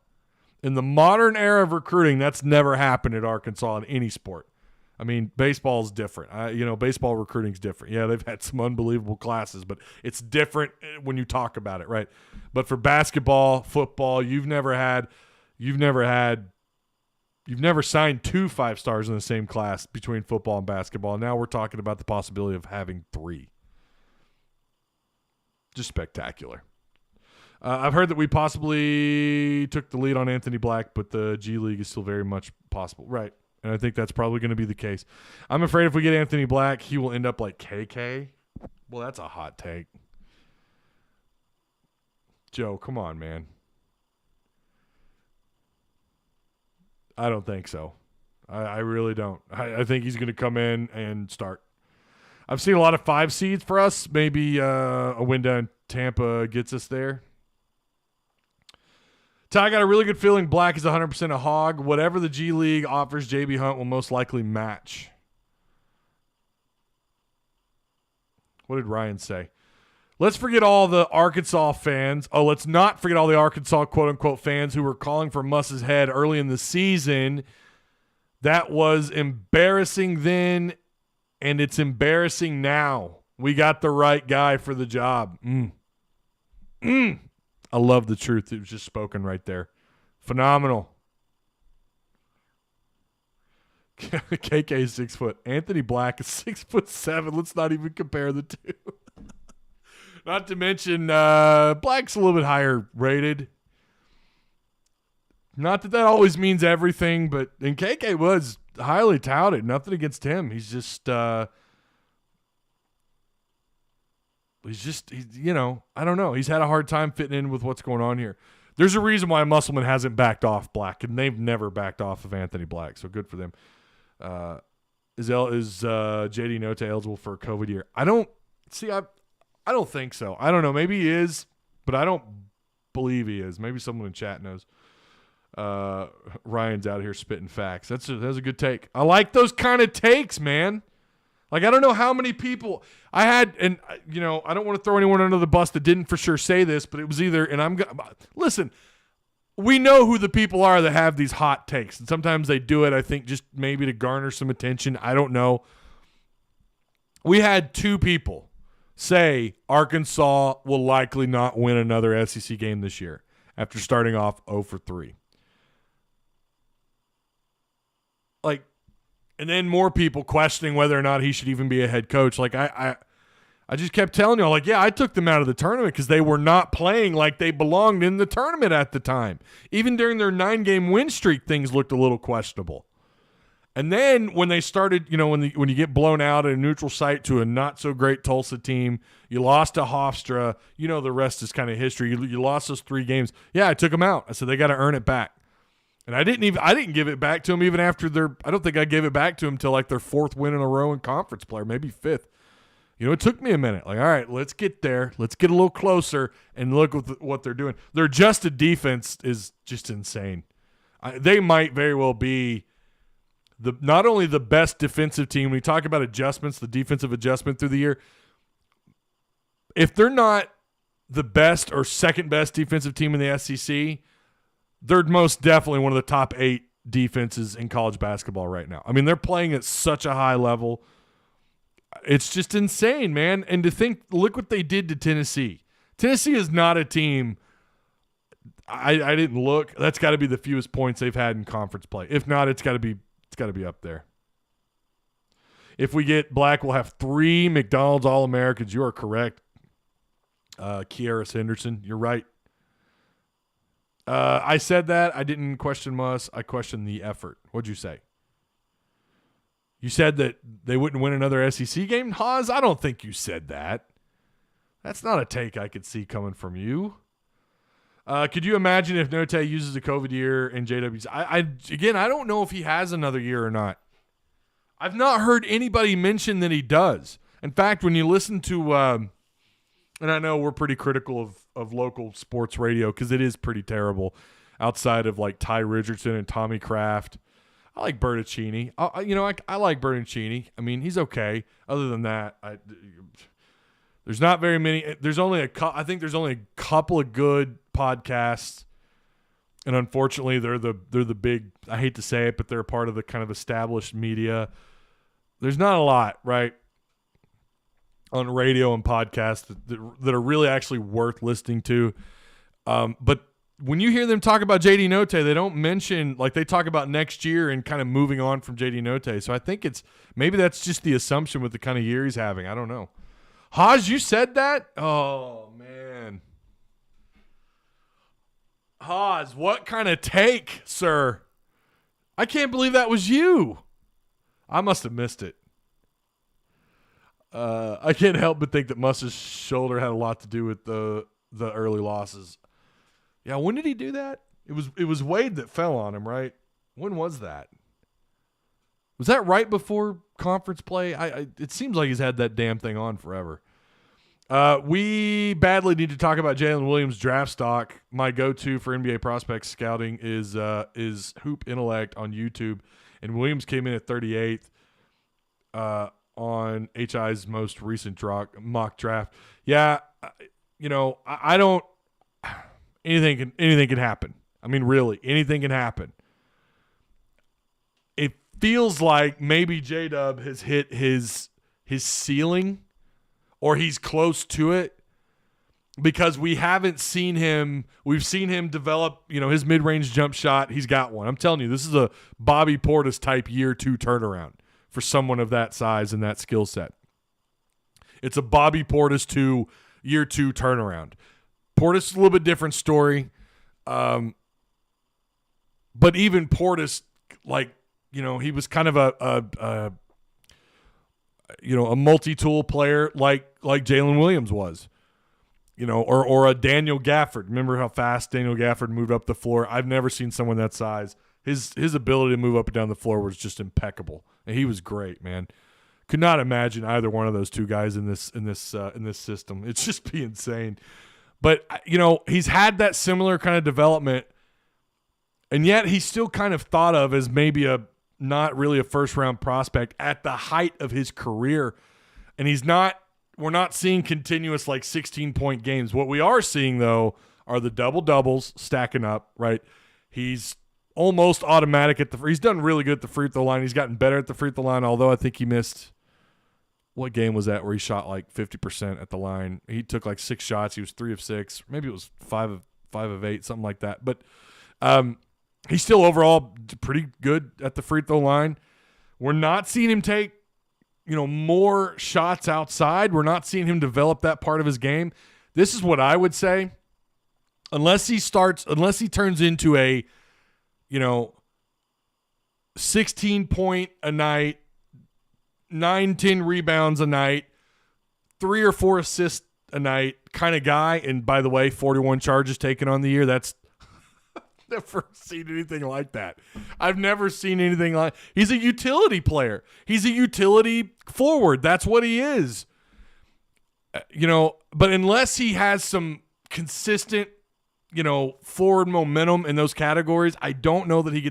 In the modern era of recruiting, that's never happened at Arkansas in any sport. I mean, baseball is different. Baseball recruiting is different. Yeah, they've had some unbelievable classes, but it's different when you talk about it, right? But for basketball, football, you've never signed 2 5-stars in the same class between football and basketball. Now we're talking about the possibility of having 3. Just spectacular. I've heard that we possibly took the lead on Anthony Black, but the G League is still very much possible. Right. And I think that's probably going to be the case. I'm afraid if we get Anthony Black, he will end up like KK. Well, that's a hot take. Joe, come on, man. I don't think so. I really don't. I think he's going to come in and start. I've seen a lot of 5 seeds for us. Maybe a win down in Tampa gets us there. Ty, I got a really good feeling Black is 100% a hog. Whatever the G League offers, JB Hunt will most likely match. What did Ryan say? Let's forget all the Arkansas fans. Oh, let's not forget all the Arkansas quote-unquote fans who were calling for Muss's head early in the season. That was embarrassing then, and it's embarrassing now. We got the right guy for the job. I love the truth. It was just spoken right there. Phenomenal. KK is 6 foot. Anthony Black is 6'7". Let's not even compare the two. Not to mention, Black's a little bit higher rated. Not that always means everything, but and KK was highly touted. Nothing against him. He's just I don't know. He's had a hard time fitting in with what's going on here. There's a reason why Musselman hasn't backed off Black, and they've never backed off of Anthony Black, so good for them. Is JD Note eligible for a COVID year? I don't think so. I don't know. Maybe he is, but I don't believe he is. Maybe someone in chat knows. Ryan's out here spitting facts. That's a good take. I like those kind of takes, man. Like, I don't know how many people I had, and, I don't want to throw anyone under the bus that didn't for sure say this, but it was either, and listen, we know who the people are that have these hot takes, and sometimes they do it, I think, just maybe to garner some attention. I don't know. We had 2 people say Arkansas will likely not win another SEC game this year after starting off 0-3. Like, and then more people questioning whether or not he should even be a head coach. Like, I just kept telling y'all, like, yeah, I took them out of the tournament because they were not playing like they belonged in the tournament at the time. Even during their 9-game win streak, things looked a little questionable. And then when they started, when you get blown out at a neutral site to a not so great Tulsa team, you lost to Hofstra. The rest is kind of history. You lost those 3 games. Yeah, I took them out. I said they got to earn it back. And I didn't give it back to them even after I don't think I gave it back to them till like their 4th win in a row in conference play, or maybe 5th. It took me a minute. Like, all right, let's get there. Let's get a little closer and look at what they're doing. Their adjusted defense is just insane. They might very well be not only the best defensive team. When you talk about adjustments, the defensive adjustment through the year, if they're not the best or second best defensive team in the SEC, they're most definitely one of the top 8 defenses in college basketball right now. I mean, they're playing at such a high level. It's just insane, man. And to think, look what they did to Tennessee. Tennessee is not a team. I didn't look. That's got to be the fewest points they've had in conference play. If not, it's got to be up there. If we get Black, we'll have 3 McDonald's All-Americans. You are correct. Kieris Henderson, you're right. I said that. I didn't question Muss. I questioned the effort. What'd you say? You said that they wouldn't win another SEC game? Haas, I don't think you said that. That's not a take I could see coming from you. Could you imagine if Note uses a COVID year in JW's? Again, I don't know if he has another year or not. I've not heard anybody mention that he does. In fact, when you listen to, and I know we're pretty critical of local sports radio because it is pretty terrible outside of like Ty Richardson and Tommy Kraft. I like Bertuccini. I like Bertuccini. I mean, he's okay. Other than that, there's not very many. There's only I think there's only a couple of good podcasts, and unfortunately, they're the big. I hate to say it, but they're a part of the kind of established media. There's not a lot, right, on radio and podcasts that are really actually worth listening to. But when you hear them talk about JD Note, they don't mention, like, they talk about next year and kind of moving on from JD Note. So I think maybe that's just the assumption with the kind of year he's having. I don't know. Haj, you said that? Oh, man. Haj, what kind of take, sir? I can't believe that was you. I must have missed it. I can't help but think that Muss's shoulder had a lot to do with the early losses. Yeah, when did he do that? It was Wade that fell on him, right? When was that? Was that right before conference play? It seems like he's had that damn thing on forever. We badly need to talk about Jalen Williams' draft stock. My go-to for NBA prospect scouting is Hoop Intellect on YouTube, and Williams came in at 38th on HI's most recent mock draft. Yeah, I don't. Anything can happen. I mean, really, anything can happen. It feels like maybe J-Dub has hit his ceiling, or he's close to it, because we haven't seen him. We've seen him develop, his mid-range jump shot. He's got one. I'm telling you, this is a Bobby Portis type year 2 turnaround for someone of that size and that skill set. It's a Bobby Portis year 2 turnaround. Portis is a little bit different story. But even Portis, he was kind of a multi-tool player like Jalen Williams was, or a Daniel Gafford. Remember how fast Daniel Gafford moved up the floor? I've never seen someone that size. His ability to move up and down the floor was just impeccable, and he was great, man. Could not imagine either one of those two guys in this system. It's just be insane. But, he's had that similar kind of development, and yet he's still kind of thought of as maybe not really a first-round prospect at the height of his career. And we're not seeing continuous 16-point games. What we are seeing, though, are the double-doubles stacking up, right? He's almost automatic he's done really good at the free throw line. He's gotten better at the free throw line, although I think he missed. What game was that where he shot 50% at the line? He took 6 shots. He was 3 of 6. Maybe it was 5 of 8, something like that. But he's still overall pretty good at the free throw line. We're not seeing him take, more shots outside. We're not seeing him develop that part of his game. This is what I would say. Unless he turns into a, 16 point a night, 9-10 rebounds a night, 3 or 4 assists a night kind of guy. And by the way, 41 charges taken on the year. That's never seen anything like that. I've never seen anything like. He's a utility player. He's a utility forward. That's what he is. But unless he has some consistent, forward momentum in those categories, I don't know that he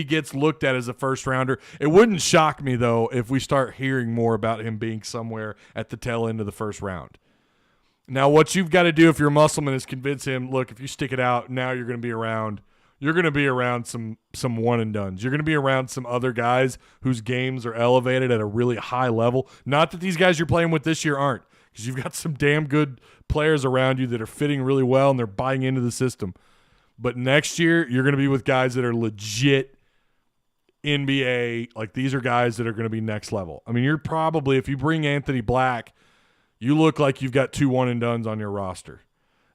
gets looked at as a first rounder. It wouldn't shock me though if we start hearing more about him being somewhere at the tail end of the first round. Now, what you've got to do if you're Musselman is convince him, look, if you stick it out, now you're going to be around some one and dones. You're going to be around some other guys whose games are elevated at a really high level. Not that these guys you're playing with this year aren't, because you've got some damn good players around you that are fitting really well and they're buying into the system. But next year, you're going to be with guys that are legit NBA. Like, these are guys that are going to be next level. I mean, you're probably, if you bring Anthony Black, you look like you've got 2 one-and-dones on your roster.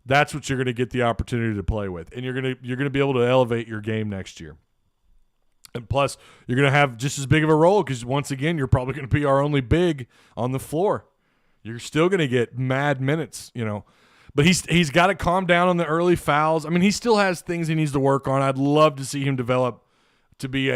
That's what you're going to get the opportunity to play with. And you're going to be able to elevate your game next year. And plus, you're going to have just as big of a role because, once again, you're probably going to be our only big on the floor. You're still going to get mad minutes, But he's got to calm down on the early fouls. I mean, he still has things he needs to work on. I'd love to see him develop to be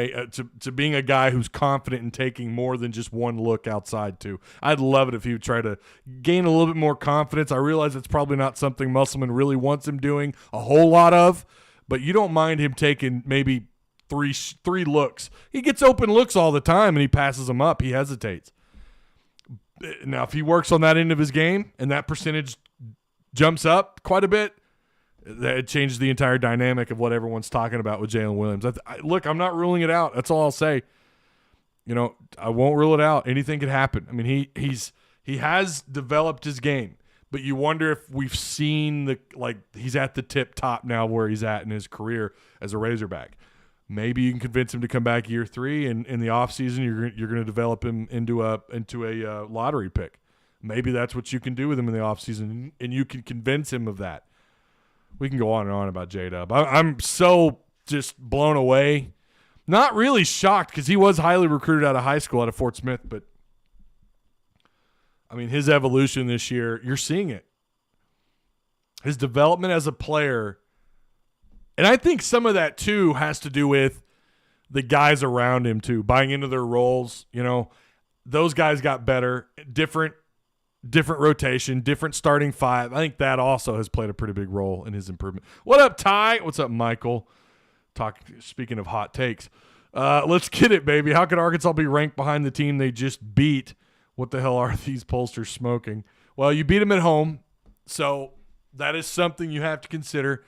to being a guy who's confident in taking more than just one look outside too. I'd love it if he would try to gain a little bit more confidence. I realize it's probably not something Musselman really wants him doing a whole lot of, but you don't mind him taking maybe three looks. He gets open looks all the time and he passes them up. He hesitates. Now, if he works on that end of his game and that percentage jumps up quite a bit, it changes the entire dynamic of what everyone's talking about with Jalen Williams. Look, I'm not ruling it out. That's all I'll say. I won't rule it out. Anything could happen. I mean, he has developed his game, but you wonder if we've seen he's at the tip top now where he's at in his career as a Razorback. Maybe you can convince him to come back year 3, and in the offseason you're going to develop him into a lottery pick. Maybe that's what you can do with him in the offseason, and you can convince him of that. We can go on and on about J-Dub. I'm so just blown away. Not really shocked because he was highly recruited out of high school out of Fort Smith, but I mean, his evolution this year, you're seeing it. His development as a player, and I think some of that too has to do with the guys around him too, buying into their roles. Those guys got better, different rotation, different starting 5. I think that also has played a pretty big role in his improvement. What up, Ty? What's up, Michael? Speaking of hot takes, let's get it, baby. How could Arkansas be ranked behind the team they just beat? What the hell are these pollsters smoking? Well, you beat them at home, so that is something you have to consider.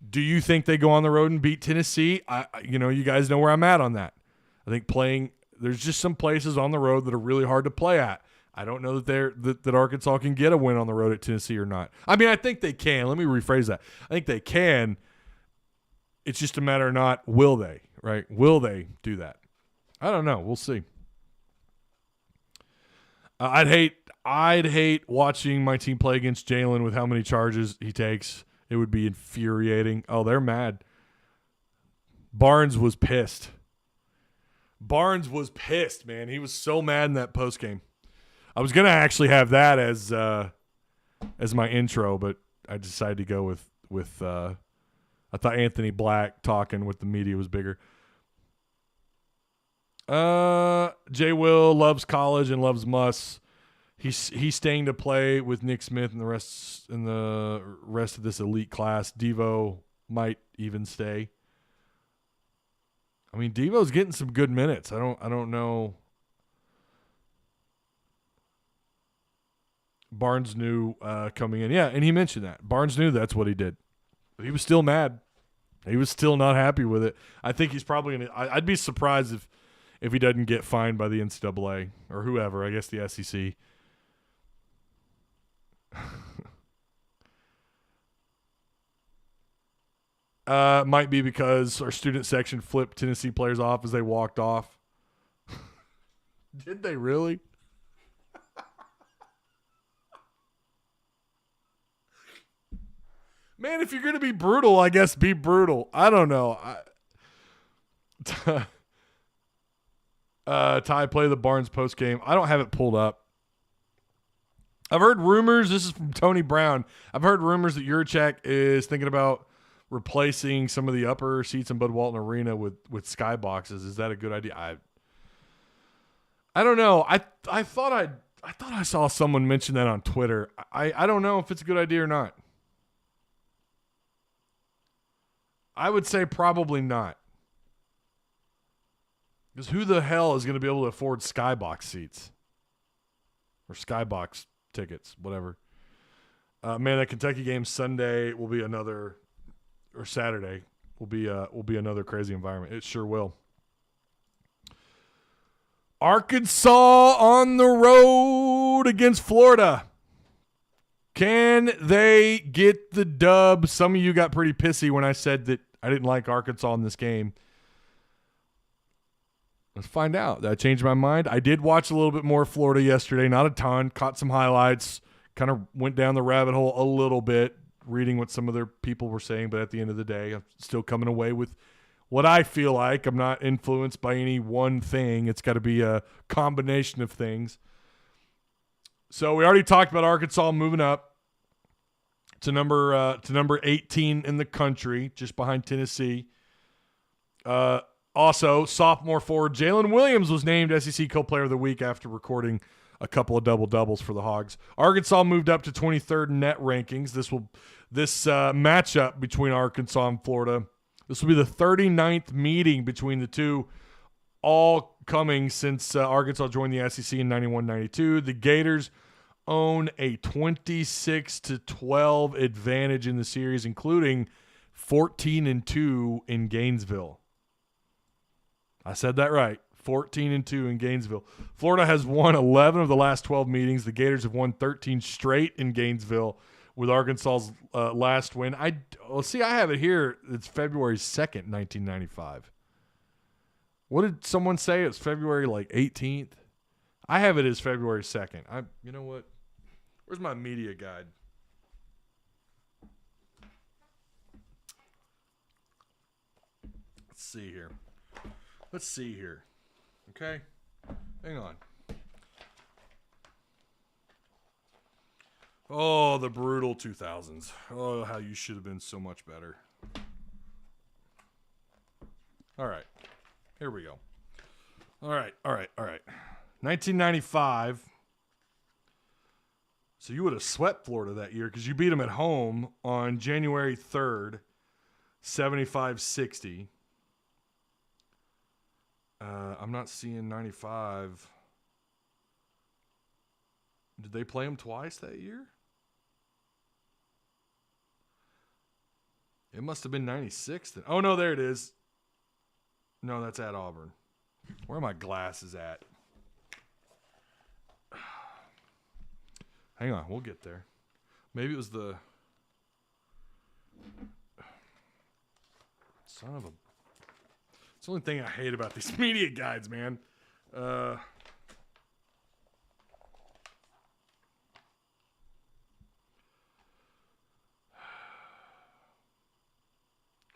Do you think they go on the road and beat Tennessee? You guys know where I'm at on that. I think there's just some places on the road that are really hard to play at. I don't know that Arkansas can get a win on the road at Tennessee or not. I mean, I think they can. Let me rephrase that. I think they can. It's just a matter of not will they, right? Will they do that? I don't know. We'll see. I'd hate watching my team play against Jalen with how many charges he takes. It would be infuriating. Oh, they're mad. Barnes was pissed. Man. He was so mad in that post game. I was gonna actually have that as my intro, but I decided to go with I thought Anthony Black talking with the media was bigger. Jay Will loves college and loves Muss. He's staying to play with Nick Smith and the rest of this elite class. Devo might even stay. I mean, Devo's getting some good minutes. I don't know. Barnes knew coming in. Yeah, and he mentioned that. Barnes knew that's what he did. But he was still mad. He was still not happy with it. I think he's probably going to – I'd be surprised if he doesn't get fined by the NCAA or whoever, I guess the SEC. Might be because our student section flipped Tennessee players off as they walked off. Did they really? Man, if you're going to be brutal, I guess be brutal. I don't know. Ty, play the Barnes post game. I don't have it pulled up. I've heard rumors. This is from Tony Brown. I've heard rumors that Juracek is thinking about replacing some of the upper seats in Bud Walton Arena with skyboxes. Is that a good idea? I don't know. I thought I saw someone mention that on Twitter. I don't know if it's a good idea or not. I would say probably not. Because who the hell is going to be able to afford skybox seats? Or skybox tickets, whatever. Man, that Kentucky game Sunday will be another, or Saturday will be another crazy environment. It sure will. Arkansas on the road against Florida. Can they get the dub? Some of you got pretty pissy when I said that I didn't like Arkansas in this game. Let's find out. I changed my mind. I did watch a little bit more Florida yesterday, not a ton. Caught some highlights. Kind of went down the rabbit hole a little bit, reading what some of their people were saying. But at the end of the day, I'm still coming away with what I feel like. I'm not influenced by any one thing. It's got to be a combination of things. So we already talked about Arkansas moving up to number 18 in the country, just behind Tennessee. Also, sophomore forward Jalen Williams was named SEC Co-Player of the Week after recording a couple of double-doubles for the Hogs. Arkansas moved up to 23rd in net rankings. This matchup between Arkansas and Florida, this will be the 39th meeting between the two, all coming since Arkansas joined the SEC in 91-92. The Gators own a 26-12 advantage in the series, including 14-2 in Gainesville. I said that right. 14-2 in Gainesville. Florida has won 11 of the last 12 meetings. The Gators have won 13 straight in Gainesville, with Arkansas's last win. I have it here. It's February 2nd, 1995. What did someone say? It's February 18th. I have it as February 2nd. You know what? Where's my media guide? Let's see here. Okay? Hang on. Oh, the brutal 2000s. Oh, how you should have been so much better. All right. Here we go. All right. 1995. So you would have swept Florida that year because you beat them at home on January 3rd, 75-60. I'm not seeing 95. Did they play them twice that year? It must have been 96 then. Oh, no, there it is. No, that's at Auburn. Where are my glasses at? Hang on, we'll get there. Maybe it was the... Son of a... It's the only thing I hate about these media guides, man.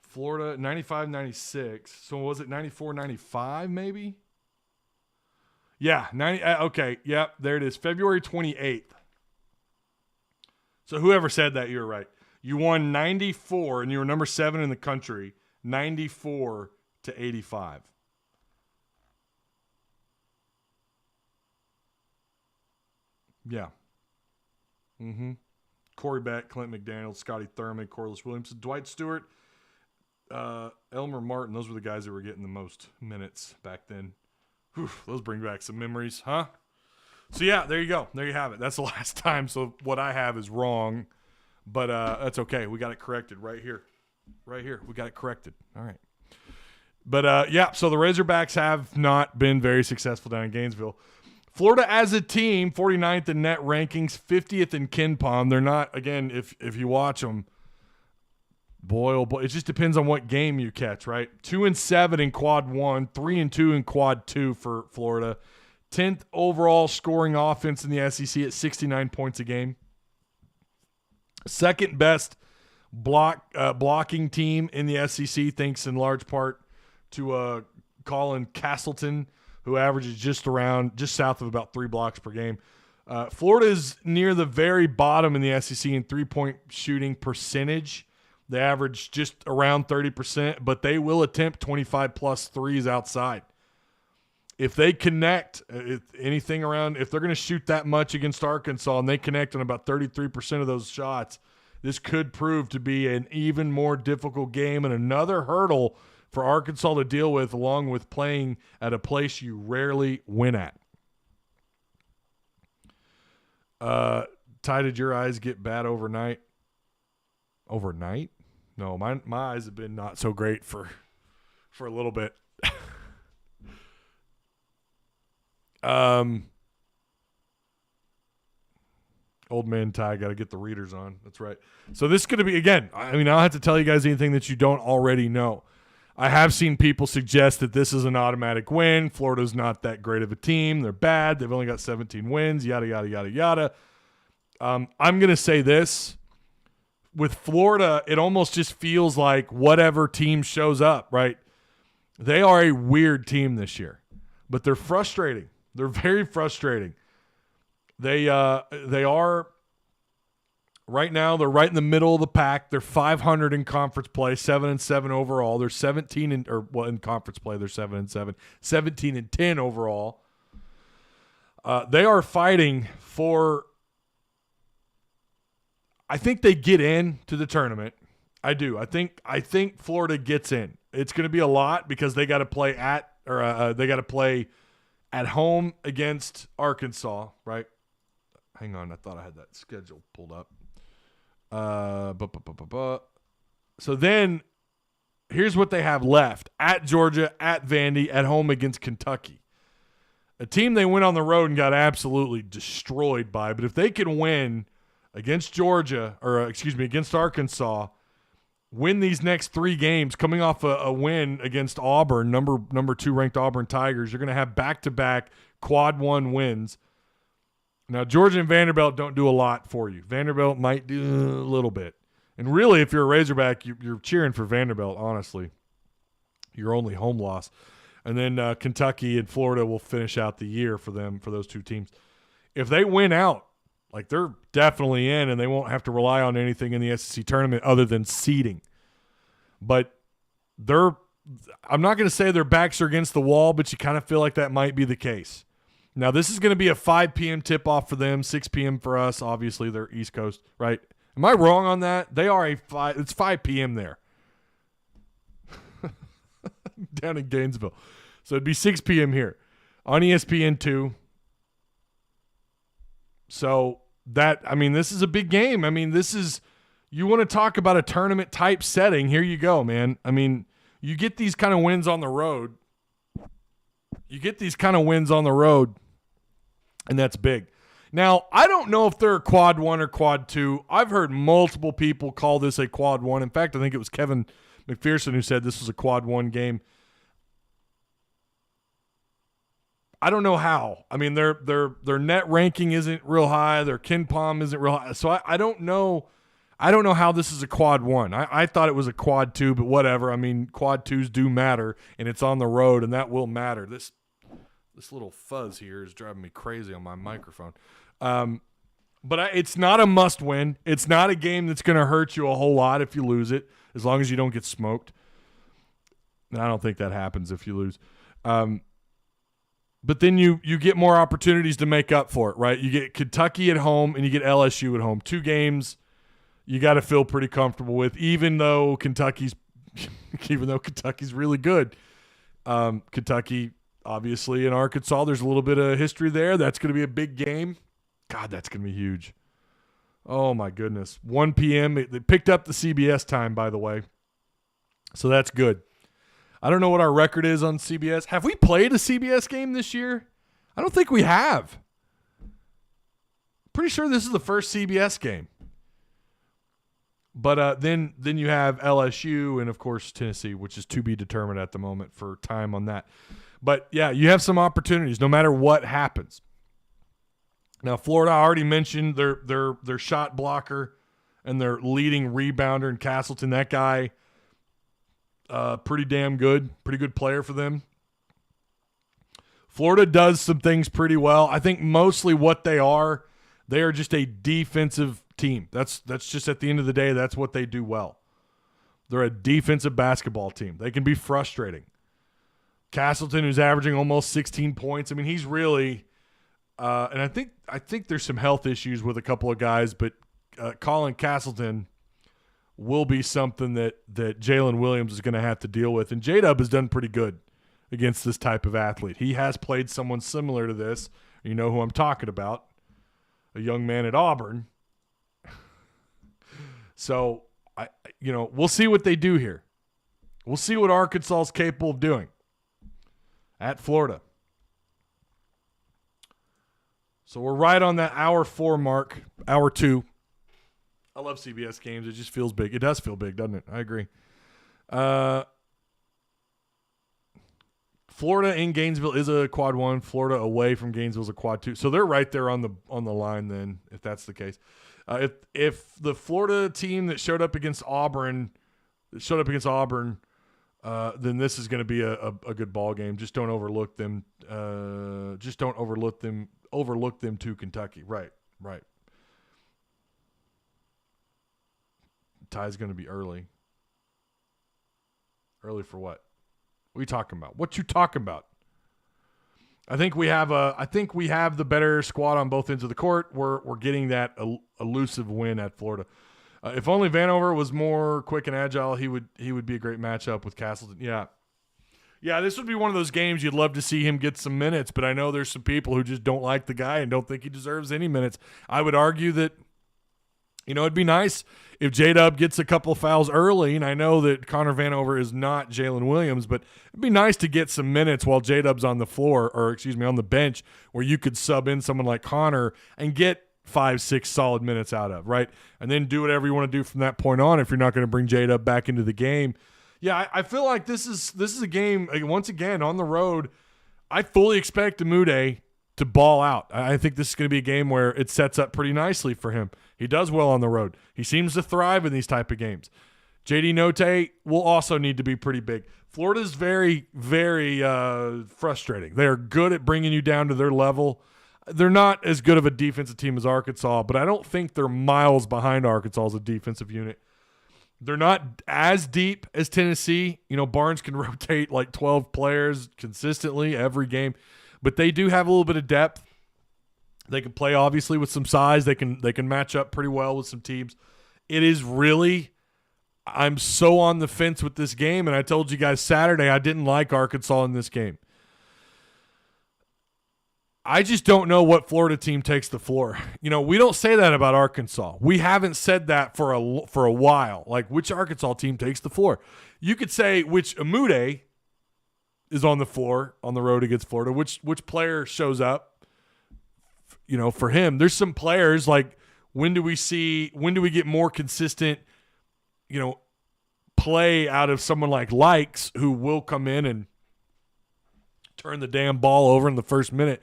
Florida, 95-96. So was it 94-95 maybe? Yeah, 90. Okay, yep, there it is. February 28th. So whoever said that, you're right. You won 94, and you were number 7 in the country, 94-85. Yeah. Corey Beck, Clint McDaniel, Scotty Thurman, Corliss Williams, Dwight Stewart, Elmer Martin. Those were the guys that were getting the most minutes back then. Whew, those bring back some memories, huh? So, yeah, there you go. There you have it. That's the last time. So what I have is wrong, but that's okay. We got it corrected right here. Right here. We got it corrected. All right. But, yeah, so the Razorbacks have not been very successful down in Gainesville. Florida as a team, 49th in net rankings, 50th in KenPom. They're not, again, if you watch them, boy, oh boy, it just depends on what game you catch, right? 2-7 in quad 1, 3-2 in quad 2 for Florida. 10th overall scoring offense in the SEC at 69 points a game. Second best blocking team in the SEC, thanks in large part to Colin Castleton, who averages just south of about 3 blocks per game. Florida is near the very bottom in the SEC in three-point shooting percentage. They average just around 30%, but they will attempt 25-plus threes outside. If they connect if they're going to shoot that much against Arkansas and they connect on about 33% of those shots, this could prove to be an even more difficult game and another hurdle for Arkansas to deal with, along with playing at a place you rarely win at. Ty, did your eyes get bad overnight? Overnight? No, my eyes have been not so great for a little bit. Old man Ty, got to get the readers on. That's right. So this is going to be, again, I mean, I don't have to tell you guys anything that you don't already know. I have seen people suggest that this is an automatic win. Florida's not that great of a team. They're bad. They've only got 17 wins, yada, yada, yada, yada. I'm going to say this. With Florida, it almost just feels like whatever team shows up, right? They are a weird team this year, but they're frustrating. They're very frustrating. They are right now. They're right in the middle of the pack. They're 500 in conference play, 7-7 overall. They're 17 in conference play. They're 7-7, 17-10 overall. They are fighting for. I think they get in to the tournament. I do. I think Florida gets in. It's going to be a lot because they got to play at home against Arkansas, right? Hang on, I thought I had that schedule pulled up. So then, here's what they have left: at Georgia, at Vandy, at home against Kentucky. A team they went on the road and got absolutely destroyed by. But if they can win against Georgia, against Arkansas, win these next 3 games, coming off a win against Auburn, number 2 ranked Auburn Tigers, you're going to have back-to-back quad 1 wins. Now, Georgia and Vanderbilt don't do a lot for you. Vanderbilt might do a little bit. And really, if you're a Razorback, you're cheering for Vanderbilt, honestly. Your only home loss. And then Kentucky and Florida will finish out the year for those 2 teams. If they win out, like, they're definitely in, and they won't have to rely on anything in the SEC tournament other than seeding. But I'm not going to say their backs are against the wall, but you kind of feel like that might be the case. Now, this is going to be a 5 p.m. tip-off for them, 6 p.m. for us. Obviously, they're East Coast, right? Am I wrong on that? They are it's 5 p.m. there. Down in Gainesville. So it'd be 6 p.m. here on ESPN2. So this is a big game. You want to talk about a tournament type setting. Here you go, man. You get these kind of wins on the road. And that's big. Now, I don't know if they're a quad 1 or quad 2. I've heard multiple people call this a quad 1. In fact, I think it was Kevin McPherson who said this was a quad 1 game. I don't know how. Their net ranking isn't real high. Their KenPom isn't real high. So I don't know. I don't know how this is a quad 1. I thought it was a quad 2, but whatever. Quad 2s do matter, and it's on the road, and that will matter. This little fuzz here is driving me crazy on my microphone. But it's not a must-win. It's not a game that's going to hurt you a whole lot if you lose it, as long as you don't get smoked. And I don't think that happens if you lose. But then you get more opportunities to make up for it, right? You get Kentucky at home and you get LSU at home. 2 games you got to feel pretty comfortable with, even though Kentucky's really good. Kentucky, obviously, in Arkansas, there's a little bit of history there. That's going to be a big game. God, that's going to be huge. Oh, my goodness. 1 p.m. They picked up the CBS time, by the way. So that's good. I don't know what our record is on CBS. Have we played a CBS game this year? I don't think we have. Pretty sure this is the first CBS game. But then you have LSU and, of course, Tennessee, which is to be determined at the moment for time on that. But, yeah, you have some opportunities no matter what happens. Now, Florida, I already mentioned their shot blocker and their leading rebounder in Castleton. That guy pretty damn good, pretty good player for them. Florida does some things pretty well. I think mostly what they are just a defensive team. That's just at the end of the day, that's what they do well. They're a defensive basketball team. They can be frustrating. Castleton, who's averaging almost 16 points. I mean, he's really and I think there's some health issues with a couple of guys, but Colin Castleton will be something that Jalen Williams is going to have to deal with. And J-Dub has done pretty good against this type of athlete. He has played someone similar to this. You know who I'm talking about, a young man at Auburn. So, we'll see what they do here. We'll see what Arkansas is capable of doing at Florida. So we're right on that hour 4 mark, hour 2. I love CBS games. It just feels big. It does feel big, doesn't it? I agree. Florida in Gainesville is a quad 1. Florida away from Gainesville is a quad 2. So they're right there on the line then, if that's the case. If the Florida team that showed up against Auburn, then this is going to be a good ball game. Just don't overlook them. Overlook them to Kentucky. Right. Tie's going to be early. Early for what? What are you talking about? What you talking about? I think we have the better squad on both ends of the court. We're getting that elusive win at Florida. If only Vanover was more quick and agile, he would be a great matchup with Castleton. Yeah, this would be one of those games you'd love to see him get some minutes, but I know there's some people who just don't like the guy and don't think he deserves any minutes. I would argue that, it'd be nice if J-Dub gets a couple of fouls early, and I know that Connor Vanover is not Jalen Williams, but it'd be nice to get some minutes while J-Dub's on the floor, on the bench, where you could sub in someone like Connor and get 5-6 solid minutes out of, right? And then do whatever you want to do from that point on if you're not going to bring J-Dub back into the game. Yeah, I feel like this is a game, once again, on the road. I fully expect Amude to ball out. I think this is going to be a game where it sets up pretty nicely for him. He does well on the road. He seems to thrive in these type of games. JD Notae will also need to be pretty big. Florida's very, very frustrating. They are good at bringing you down to their level. They're not as good of a defensive team as Arkansas, but I don't think they're miles behind Arkansas as a defensive unit. They're not as deep as Tennessee. Barnes can rotate like 12 players consistently every game, but they do have a little bit of depth. They can play obviously with some size. They can match up pretty well with some teams. It is really, I'm so on the fence with this game, and I told you guys Saturday I didn't like Arkansas in this game. I just don't know what Florida team takes the floor. We don't say that about Arkansas. We haven't said that for a while. Like, which Arkansas team takes the floor? You could say which Amude is on the floor on the road against Florida. Which player shows up? For him, there's some players like when do we get more consistent, play out of someone like Likes who will come in and turn the damn ball over in the first minute.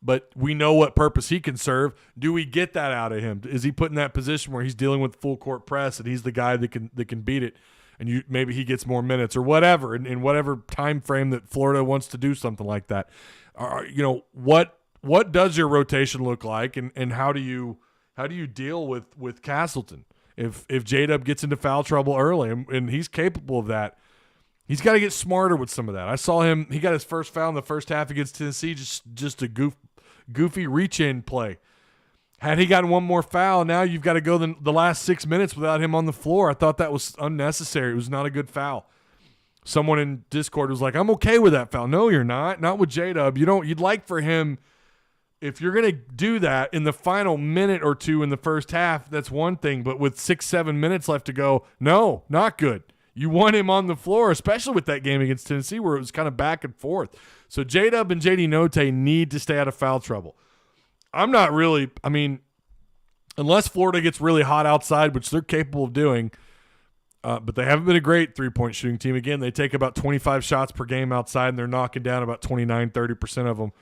But we know what purpose he can serve. Do we get that out of him? Is he put in that position where he's dealing with full court press and he's the guy that can beat it, and maybe he gets more minutes or whatever in whatever time frame that Florida wants to do something like that? What does your rotation look like, and how do you deal with Castleton if J-Dub gets into foul trouble early, and he's capable of that? He's got to get smarter with some of that. I saw him. He got his first foul in the first half against Tennessee, just a goofy reach-in play. Had he gotten one more foul, now you've got to go the last 6 minutes without him on the floor. I thought that was unnecessary. It was not a good foul. Someone in Discord was like, I'm okay with that foul. No, you're not. Not with J-Dub. You'd like for him, if you're going to do that in the final minute or two in the first half, that's one thing. But with 6-7 minutes left to go, no, not good. You want him on the floor, especially with that game against Tennessee where it was kind of back and forth. So J-Dub and JD Notae need to stay out of foul trouble. Unless Florida gets really hot outside, which they're capable of doing, but they haven't been a great three-point shooting team. Again, they take about 25 shots per game outside, and they're knocking down about 29-30% of them,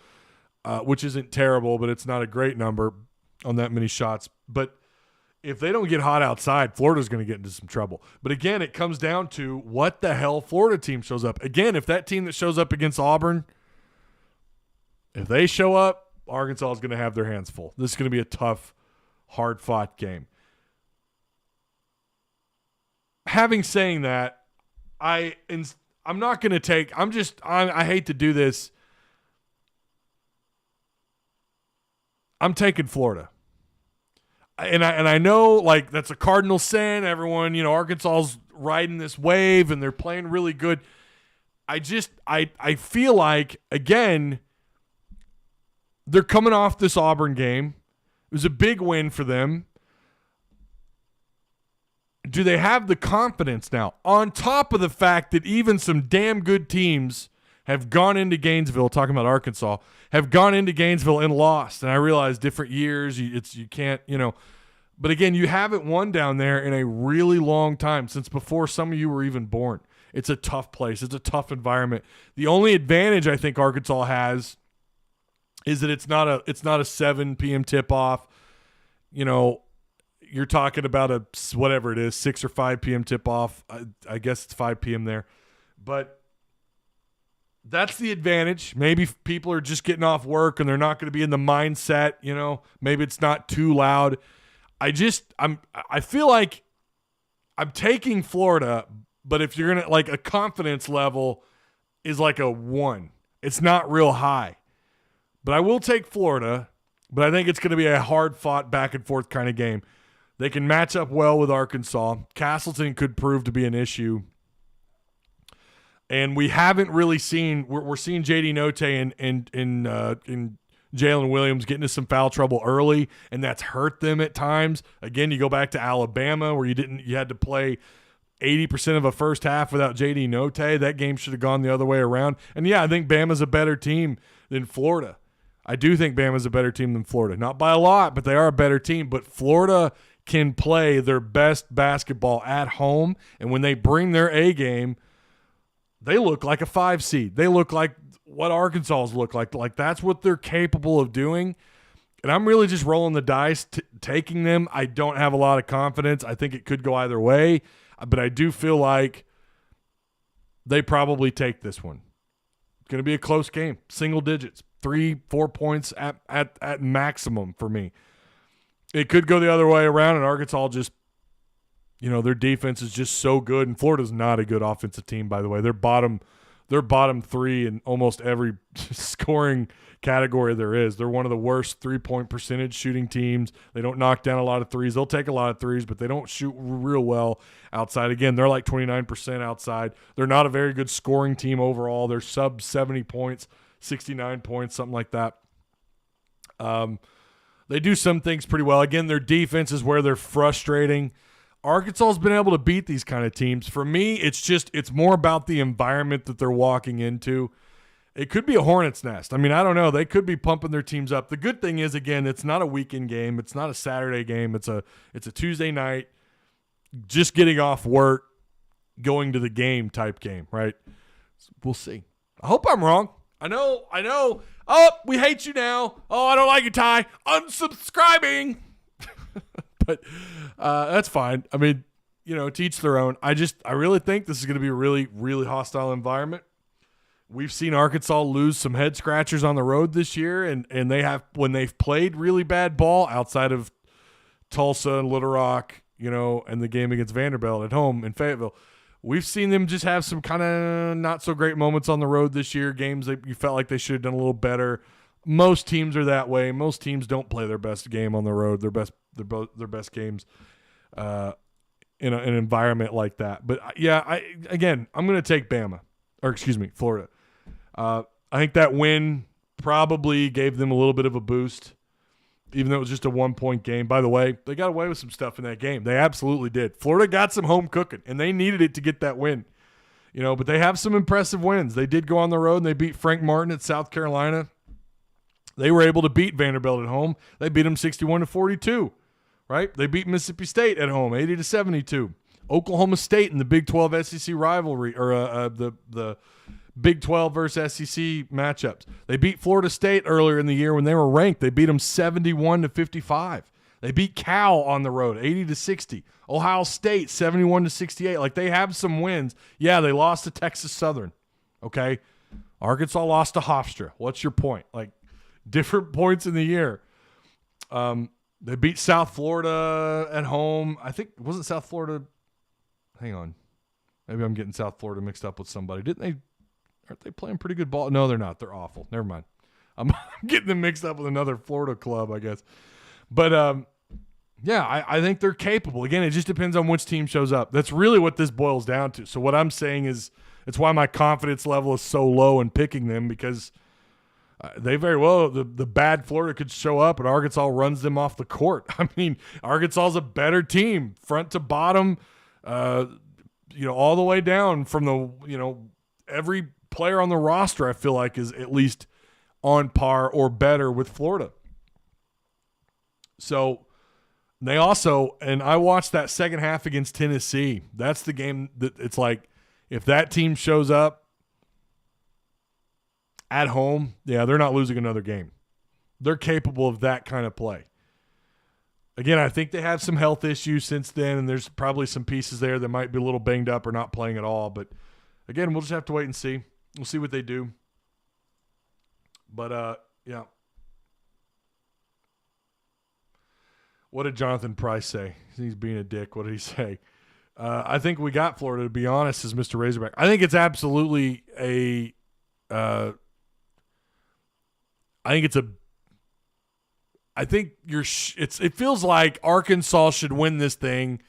which isn't terrible, but it's not a great number on that many shots. But if they don't get hot outside, Florida's going to get into some trouble. But again, it comes down to what the hell Florida team shows up. Again, if that team that shows up against Auburn, if they show up, Arkansas is going to have their hands full. This is going to be a tough, hard-fought game. Having saying that, I'm not going to take – I hate to do this. I'm taking Florida. And I know, like, that's a cardinal sin. Everyone, Arkansas's riding this wave, and they're playing really good. I feel like, again, they're coming off this Auburn game. It was a big win for them. Do they have the confidence now? On top of the fact that even some damn good teams have gone into Gainesville, talking about Arkansas, have gone into Gainesville and lost. And I realize different years, you can't, But again, you haven't won down there in a really long time, since before some of you were even born. It's a tough place. It's a tough environment. The only advantage I think Arkansas has is that it's not a 7 p.m. tip-off. You're talking about a whatever it is, 6 or 5 p.m. tip-off. I guess it's 5 p.m. there. But that's the advantage. Maybe people are just getting off work and they're not going to be in the mindset, Maybe it's not too loud. I feel like I'm taking Florida, but if you're going to, like, a confidence level is like a 1. It's not real high. But I will take Florida, but I think it's going to be a hard-fought back-and-forth kind of game. They can match up well with Arkansas. Castleton could prove to be an issue. And we haven't really seen – we're seeing J.D. Note and Jalen Williams get into some foul trouble early, and that's hurt them at times. Again, you go back to Alabama where you had to play 80% of a first half without J.D. Note. That game should have gone the other way around. And, yeah, I think Bama's a better team than Florida. I do think Bama's a better team than Florida. Not by a lot, but they are a better team. But Florida can play their best basketball at home, and when they bring their A game, they look like a 5 seed. They look like what Arkansas's look like. Like, that's what they're capable of doing. And I'm really just rolling the dice, taking them. I don't have a lot of confidence. I think it could go either way, but I do feel like they probably take this one. It's going to be a close game, single digits, 3-4 points at maximum for me. It could go the other way around, and Arkansas just, their defense is just so good. And Florida's not a good offensive team, by the way. They're bottom 3 in almost every scoring category there is. They're one of the worst 3-point percentage shooting teams. They don't knock down a lot of threes. They'll take a lot of threes, but they don't shoot real well outside. Again, they're like 29% outside. They're not a very good scoring team overall. They're sub 70 points, 69 points, something like that. They do some things pretty well. Again, their defense is where they're frustrating. Arkansas's been able to beat these kind of teams. For me, it's more about the environment that they're walking into. It could be a hornet's nest. I mean, I don't know. They could be pumping their teams up. The good thing is, again, it's not a weekend game. It's not a Saturday game. It's a Tuesday night, just getting off work, going to the game type game, right? We'll see. I hope I'm wrong. I know. Oh, we hate you now. Oh, I don't like you, Ty. Unsubscribing. But that's fine. I mean, to each their own. I really think this is going to be a really, really hostile environment. We've seen Arkansas lose some head scratchers on the road this year, and they have, when they've played really bad ball outside of Tulsa and Little Rock, and the game against Vanderbilt at home in Fayetteville. We've seen them just have some kind of not so great moments on the road this year, games that you felt like they should have done a little better. Most teams are that way. Most teams don't play their best game on the road, their best games in an environment like that. But, yeah, I'm going to take Florida. I think that win probably gave them a little bit of a boost, even though it was just a 1-point game. By the way, they got away with some stuff in that game. They absolutely did. Florida got some home cooking, and they needed it to get that win. But they have some impressive wins. They did go on the road, and they beat Frank Martin at South Carolina. They were able to beat Vanderbilt at home. They beat them 61-42, right? They beat Mississippi State at home, 80-72. Oklahoma State in the Big 12 SEC rivalry, or the Big 12 versus SEC matchups. They beat Florida State earlier in the year when they were ranked. They beat them 71-55. They beat Cal on the road, 80-60. Ohio State, 71-68. Like, they have some wins. Yeah, they lost to Texas Southern. Okay, Arkansas lost to Hofstra. What's your point? Like, different points in the year. They beat South Florida at home. I think, wasn't South Florida? Hang on. Maybe I'm getting South Florida mixed up with somebody. Aren't they playing pretty good ball? No, they're not. They're awful. Never mind. I'm getting them mixed up with another Florida club, I guess. But, yeah, I think they're capable. Again, it just depends on which team shows up. That's really what this boils down to. So what I'm saying is it's why my confidence level is so low in picking them, because they very well, the bad Florida could show up and Arkansas runs them off the court. I mean, Arkansas is a better team, front to bottom, all the way down from the, every player on the roster I feel like is at least on par or better with Florida. So they also, and I watched that second half against Tennessee. That's the game that it's like, if that team shows up at home, yeah, they're not losing another game. They're capable of that kind of play. Again, I think they have some health issues since then, and there's probably some pieces there that might be a little banged up or not playing at all. But, again, we'll just have to wait and see. We'll see what they do. But, yeah. What did Jonathan Price say? He's being a dick. What did he say? I think we got Florida, to be honest, as Mr. Razorback. I think it's absolutely it feels like Arkansas should win this thing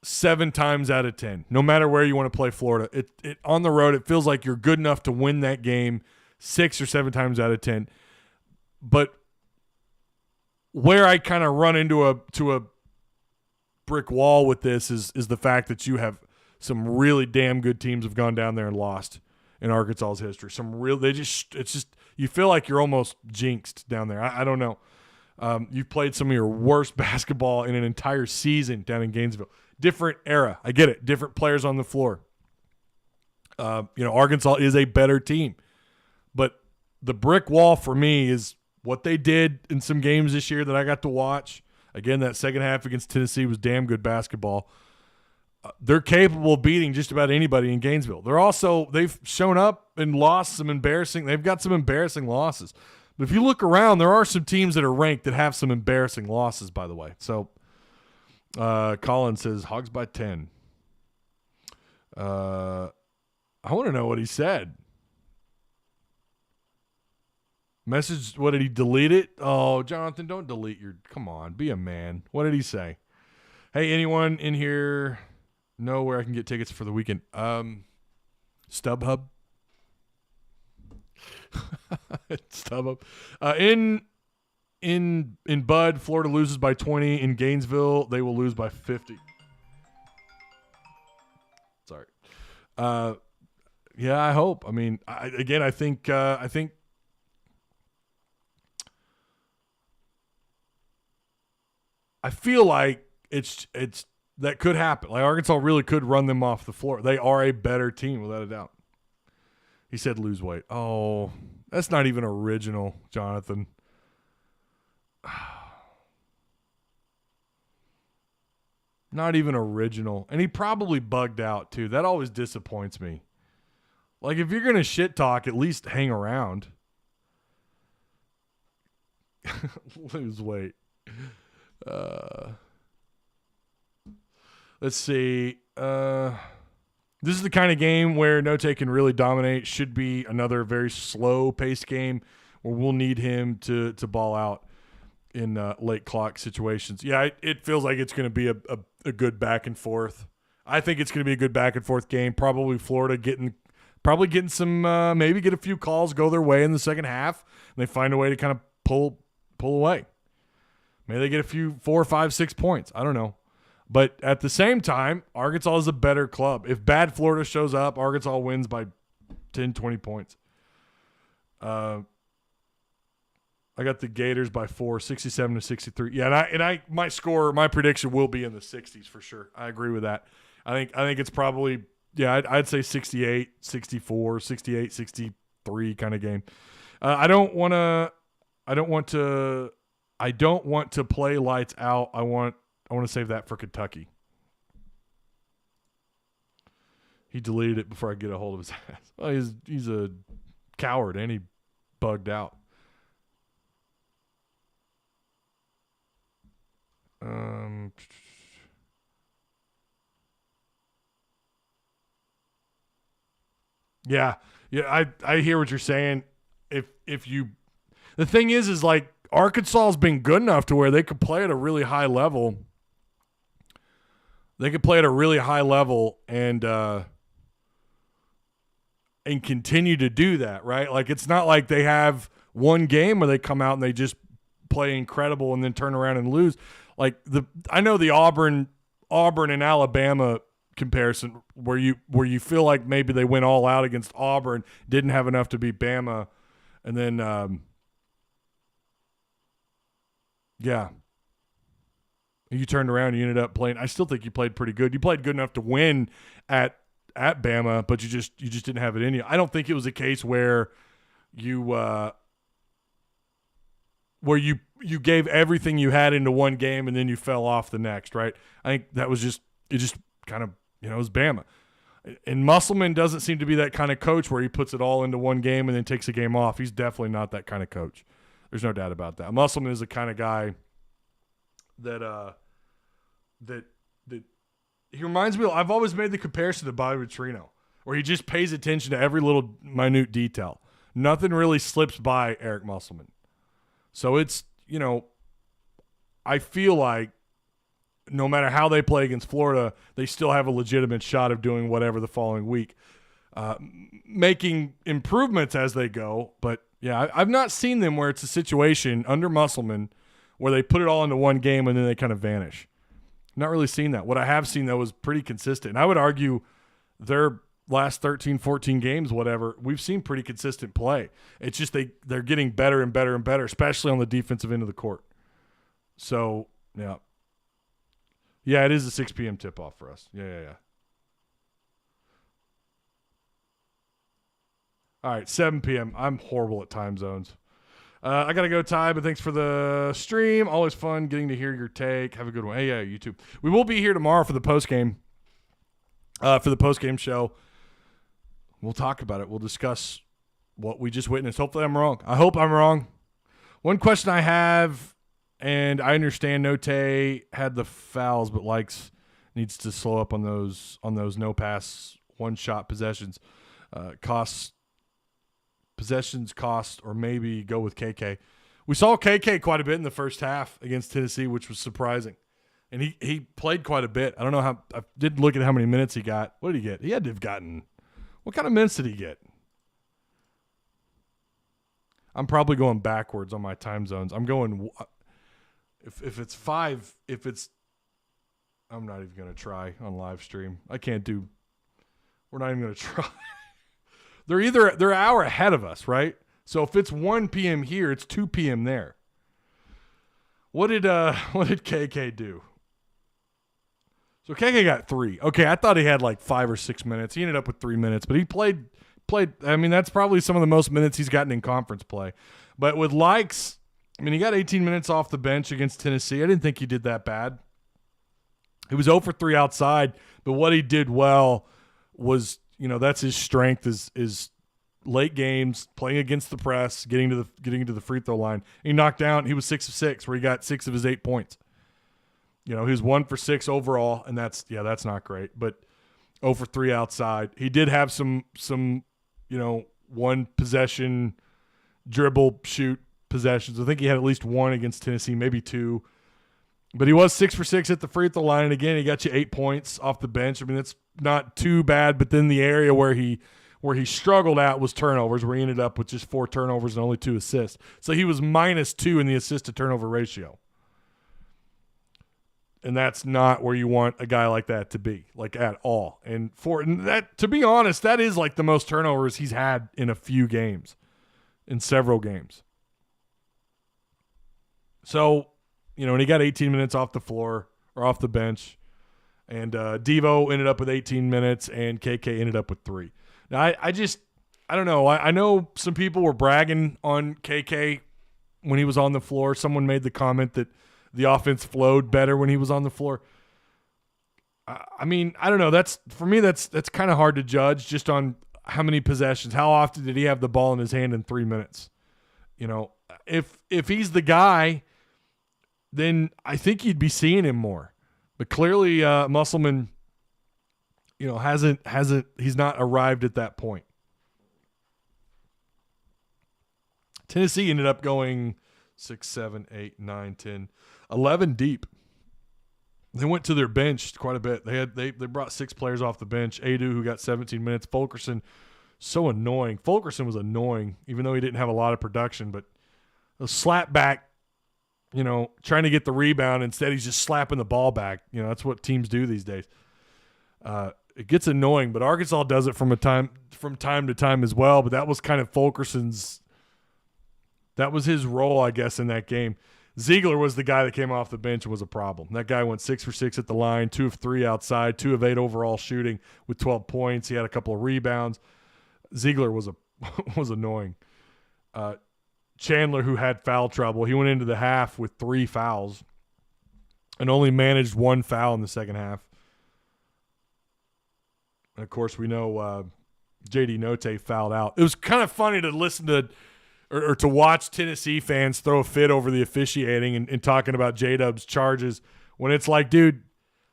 7 times out of 10, no matter where you want to play Florida. It on the road, it feels like you're good enough to win that game 6 or 7 times out of 10. But where I kind of run into a brick wall with this is the fact that you have some really damn good teams have gone down there and lost in Arkansas's history. It's just you feel like you're almost jinxed down there. I don't know. You've played some of your worst basketball in an entire season down in Gainesville. Different era. I get it. Different players on the floor. Arkansas is a better team. But the brick wall for me is what they did in some games this year that I got to watch. Again, that second half against Tennessee was damn good basketball. They're capable of beating just about anybody in Gainesville. They've shown up and lost they've got some embarrassing losses. But if you look around, there are some teams that are ranked that have some embarrassing losses, by the way. So Colin says, Hogs by 10. I want to know what he said. Message, what did he delete it? Oh, Jonathan, don't delete come on, be a man. What did he say? Hey, anyone in here know where I can get tickets for the weekend? StubHub. StubHub. In Bud, Florida loses by 20. In Gainesville, they will lose by 50. Sorry. Yeah, I hope. I mean, I think I feel like it's that could happen. Like Arkansas really could run them off the floor. They are a better team, without a doubt. He said lose weight. Oh, that's not even original, Jonathan. Not even original. And he probably bugged out, too. That always disappoints me. Like, if you're going to shit talk, at least hang around. Lose weight. Let's see. This is the kind of game where Note can really dominate. Should be another very slow-paced game where we'll need him to ball out in late clock situations. Yeah, it feels like it's going to be a good back and forth. I think it's going to be a good back and forth game. Probably Florida getting some, maybe get a few calls go their way in the second half, and they find a way to kind of pull away. Maybe they get a few 4, 5, 6 points. I don't know. But at the same time, Arkansas is a better club. If bad Florida shows up, Arkansas wins by 10, 20 points. I got the Gators by 4, 67-63. Yeah, and my prediction will be in the 60s for sure. I agree with that. I think it's probably, yeah, I'd say 68, 64, 68, 63 kind of game. I I don't want to play lights out. I want to save that for Kentucky. He deleted it before I get a hold of his ass. Well, he's a coward and he bugged out. Yeah, I hear what you're saying. If you, the thing is like Arkansas has been good enough to where they could play at a really high level. They could play at a really high level and continue to do that, right? Like it's not like they have one game where they come out and they just play incredible and then turn around and lose. Like I know the Auburn and Alabama comparison where you feel like maybe they went all out against Auburn, didn't have enough to beat Bama, and then you turned around and you ended up playing. I still think you played pretty good. You played good enough to win at Bama, but you just didn't have it in you. I don't think it was a case where you gave everything you had into one game and then you fell off the next, right? I think that was just kind of, it was Bama. And Musselman doesn't seem to be that kind of coach where he puts it all into one game and then takes a game off. He's definitely not that kind of coach. There's no doubt about that. Musselman is the kind of guy that he reminds me of. I've always made the comparison to Bobby Petrino, where he just pays attention to every little minute detail. Nothing really slips by Eric Musselman. So it's, I feel like no matter how they play against Florida, they still have a legitimate shot of doing whatever the following week, making improvements as they go. But, yeah, I've not seen them where it's a situation under Musselman where they put it all into one game and then they kind of vanish. Not really seen that. What I have seen, though, was pretty consistent. And I would argue their last 13, 14 games, whatever, we've seen pretty consistent play. It's just they're getting better and better and better, especially on the defensive end of the court. So, yeah. Yeah, it is a 6 p.m. tip-off for us. Yeah. All right, 7 p.m. I'm horrible at time zones. I got to go, Ty, but thanks for the stream. Always fun getting to hear your take. Have a good one. Hey, yeah, you too. We will be here tomorrow for the postgame show. We'll talk about it. We'll discuss what we just witnessed. Hopefully I'm wrong. I hope I'm wrong. One question I have, and I understand Note had the fouls, but needs to slow up on those no-pass, one-shot possessions. Possessions cost, or maybe go with KK. We saw KK quite a bit in the first half against Tennessee, which was surprising. And he played quite a bit. I don't know how – I didn't look at how many minutes he got. What did he get? He had to have gotten – what kind of minutes did he get? I'm probably going backwards on my time zones. I'm going – if it's 5 – I'm not even going to try on live stream. I can't do – we're not even going to try. They're an hour ahead of us, right? So if it's 1 p.m. here, it's 2 p.m. there. What did KK do? So KK got 3. Okay, I thought he had like 5 or 6 minutes. He ended up with 3 minutes, but he played. I mean, that's probably some of the most minutes he's gotten in conference play. But with Likes, I mean, he got 18 minutes off the bench against Tennessee. I didn't think he did that bad. He was 0 for 3 outside, but what he did well was, that's his strength is late games, playing against the press, getting to the free throw line. He knocked down. He was 6 of 6, where he got 6 of his 8 points. He was 1 for 6 overall, and that's not great. But 0 for 3 outside. He did have some one possession dribble shoot possessions. I think he had at least 1 against Tennessee, maybe 2. But he was 6 for 6 at the free throw line, and again, he got you 8 points off the bench. I mean, that's not too bad. But then the area where he struggled at was turnovers, where he ended up with just 4 turnovers and only 2 assists. So he was -2 in the assist to turnover ratio. And that's not where you want a guy like that to be, like at all. And that, to be honest, that is like the most turnovers he's had in a few games, in several games. So, and he got 18 minutes off the floor or off the bench. And Devo ended up with 18 minutes, and KK ended up with 3. Now, I don't know. I know some people were bragging on KK when he was on the floor. Someone made the comment that the offense flowed better when he was on the floor. I mean, I don't know. That's kind of hard to judge just on how many possessions. How often did he have the ball in his hand in 3 minutes? You know, if he's the guy, then I think you'd be seeing him more. But clearly, Musselman, you know, he's not arrived at that point. Tennessee ended up going 6, 7, 8, 9, 10, 11 deep. They went to their bench quite a bit. They brought 6 players off the bench. Adu, who got 17 minutes. Fulkerson, so annoying. Fulkerson was annoying, even though he didn't have a lot of production. But a slap back, you know, trying to get the rebound. Instead, he's just slapping the ball back. You know, that's what teams do these days. It gets annoying, but Arkansas does it from time to time as well. But that was kind of Fulkerson's. That was his role, I guess, in that game. Ziegler was the guy that came off the bench and was a problem. That guy went 6 for 6 at the line, 2 of 3 outside, 2 of 8 overall shooting with 12 points. He had a couple of rebounds. Ziegler was annoying. Chandler, who had foul trouble, he went into the half with 3 fouls and only managed 1 foul in the second half. And, of course, we know J.D. Notae fouled out. It was kind of funny to listen to or to watch Tennessee fans throw a fit over the officiating and talking about J-Dub's charges when it's like, dude,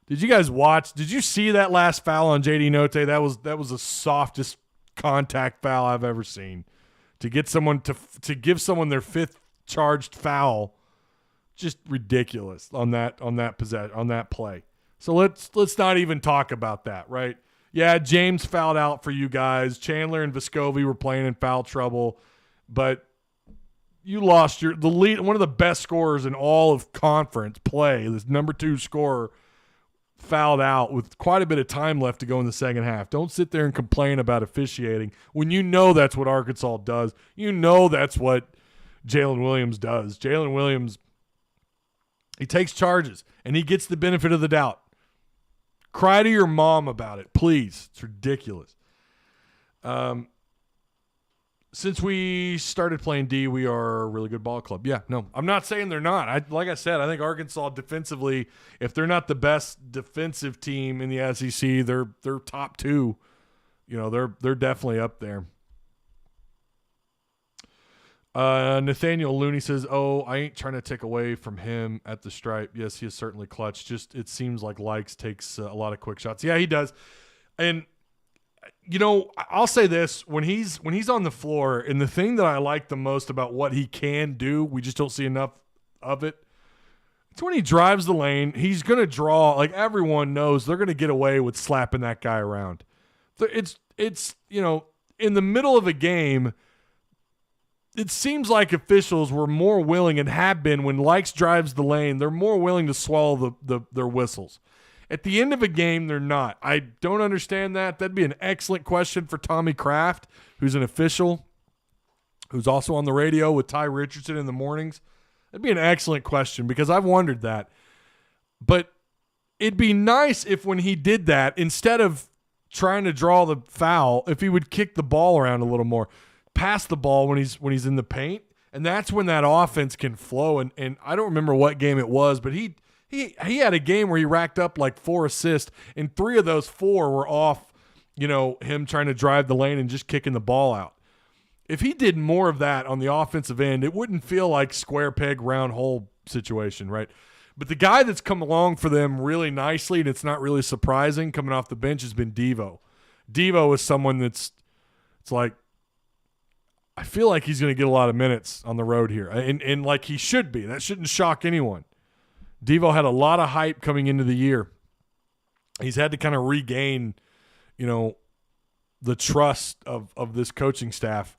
did you guys watch? Did you see that last foul on J.D. Notae? That was the softest contact foul I've ever seen. To get someone to give someone their 5th charged foul, just ridiculous on that play. So let's not even talk about that, right? Yeah, James fouled out for you guys. Chandler and Vescovi were playing in foul trouble, but you lost the lead. One of the best scorers in all of conference play, this number 2 scorer, fouled out with quite a bit of time left to go in the second half. Don't sit there and complain about officiating when you know that's what Arkansas does. You know that's what Jalen Williams does. Jalen Williams, he takes charges, and he gets the benefit of the doubt. Cry to your mom about it, please. It's ridiculous. Since we started playing D, we are a really good ball club. Yeah, no, I'm not saying they're not. Like I said, I think Arkansas defensively, if they're not the best defensive team in the SEC, they're top 2. You know, they're definitely up there. Nathaniel Looney says, "Oh, I ain't trying to take away from him at the stripe. Yes, he is certainly clutch. Just it seems like Likes takes a lot of quick shots. Yeah, he does. And you know, I'll say this, when he's on the floor, and the thing that I like the most about what he can do, we just don't see enough of it, it's when he drives the lane, he's going to draw, like everyone knows, they're going to get away with slapping that guy around. It's you know, in the middle of a game, it seems like officials were more willing and have been when Likes drives the lane, they're more willing to swallow their whistles. At the end of a game, they're not. I don't understand that. That'd be an excellent question for Tommy Kraft, who's an official, who's also on the radio with Ty Richardson in the mornings. That'd be an excellent question because I've wondered that. But it'd be nice if when he did that, instead of trying to draw the foul, if he would kick the ball around a little more, pass the ball when he's in the paint, and that's when that offense can flow. And I don't remember what game it was, but he had a game where he racked up like 4 assists, and 3 of those 4 were off, you know, him trying to drive the lane and just kicking the ball out. If he did more of that on the offensive end, it wouldn't feel like square peg, round hole situation, right? But the guy that's come along for them really nicely, and it's not really surprising coming off the bench, has been Devo. Devo is someone it's like, I feel like he's going to get a lot of minutes on the road here, and like he should be. That shouldn't shock anyone. Devo had a lot of hype coming into the year. He's had to kind of regain, you know, the trust of this coaching staff.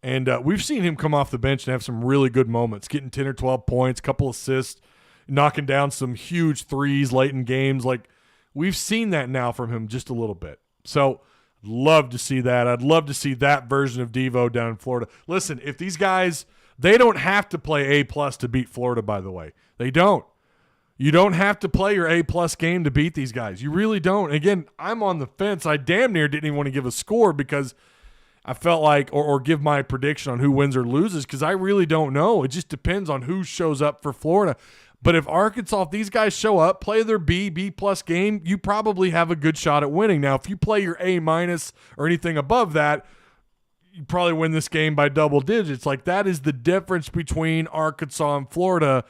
And we've seen him come off the bench and have some really good moments, getting 10 or 12 points, couple assists, knocking down some huge threes late in games. Like, we've seen that now from him just a little bit. So, love to see that. I'd love to see that version of Devo down in Florida. Listen, if these guys, they don't have to play A+ to beat Florida, by the way. They don't. You don't have to play your A+ game to beat these guys. You really don't. Again, I'm on the fence. I damn near didn't even want to give a score because I felt like, or give my prediction on who wins or loses, because I really don't know. It just depends on who shows up for Florida. But if Arkansas, if these guys show up, play their B-plus game, you probably have a good shot at winning. Now, if you play your A- or anything above that, you probably win this game by double digits. Like, that is the difference between Arkansas and Florida.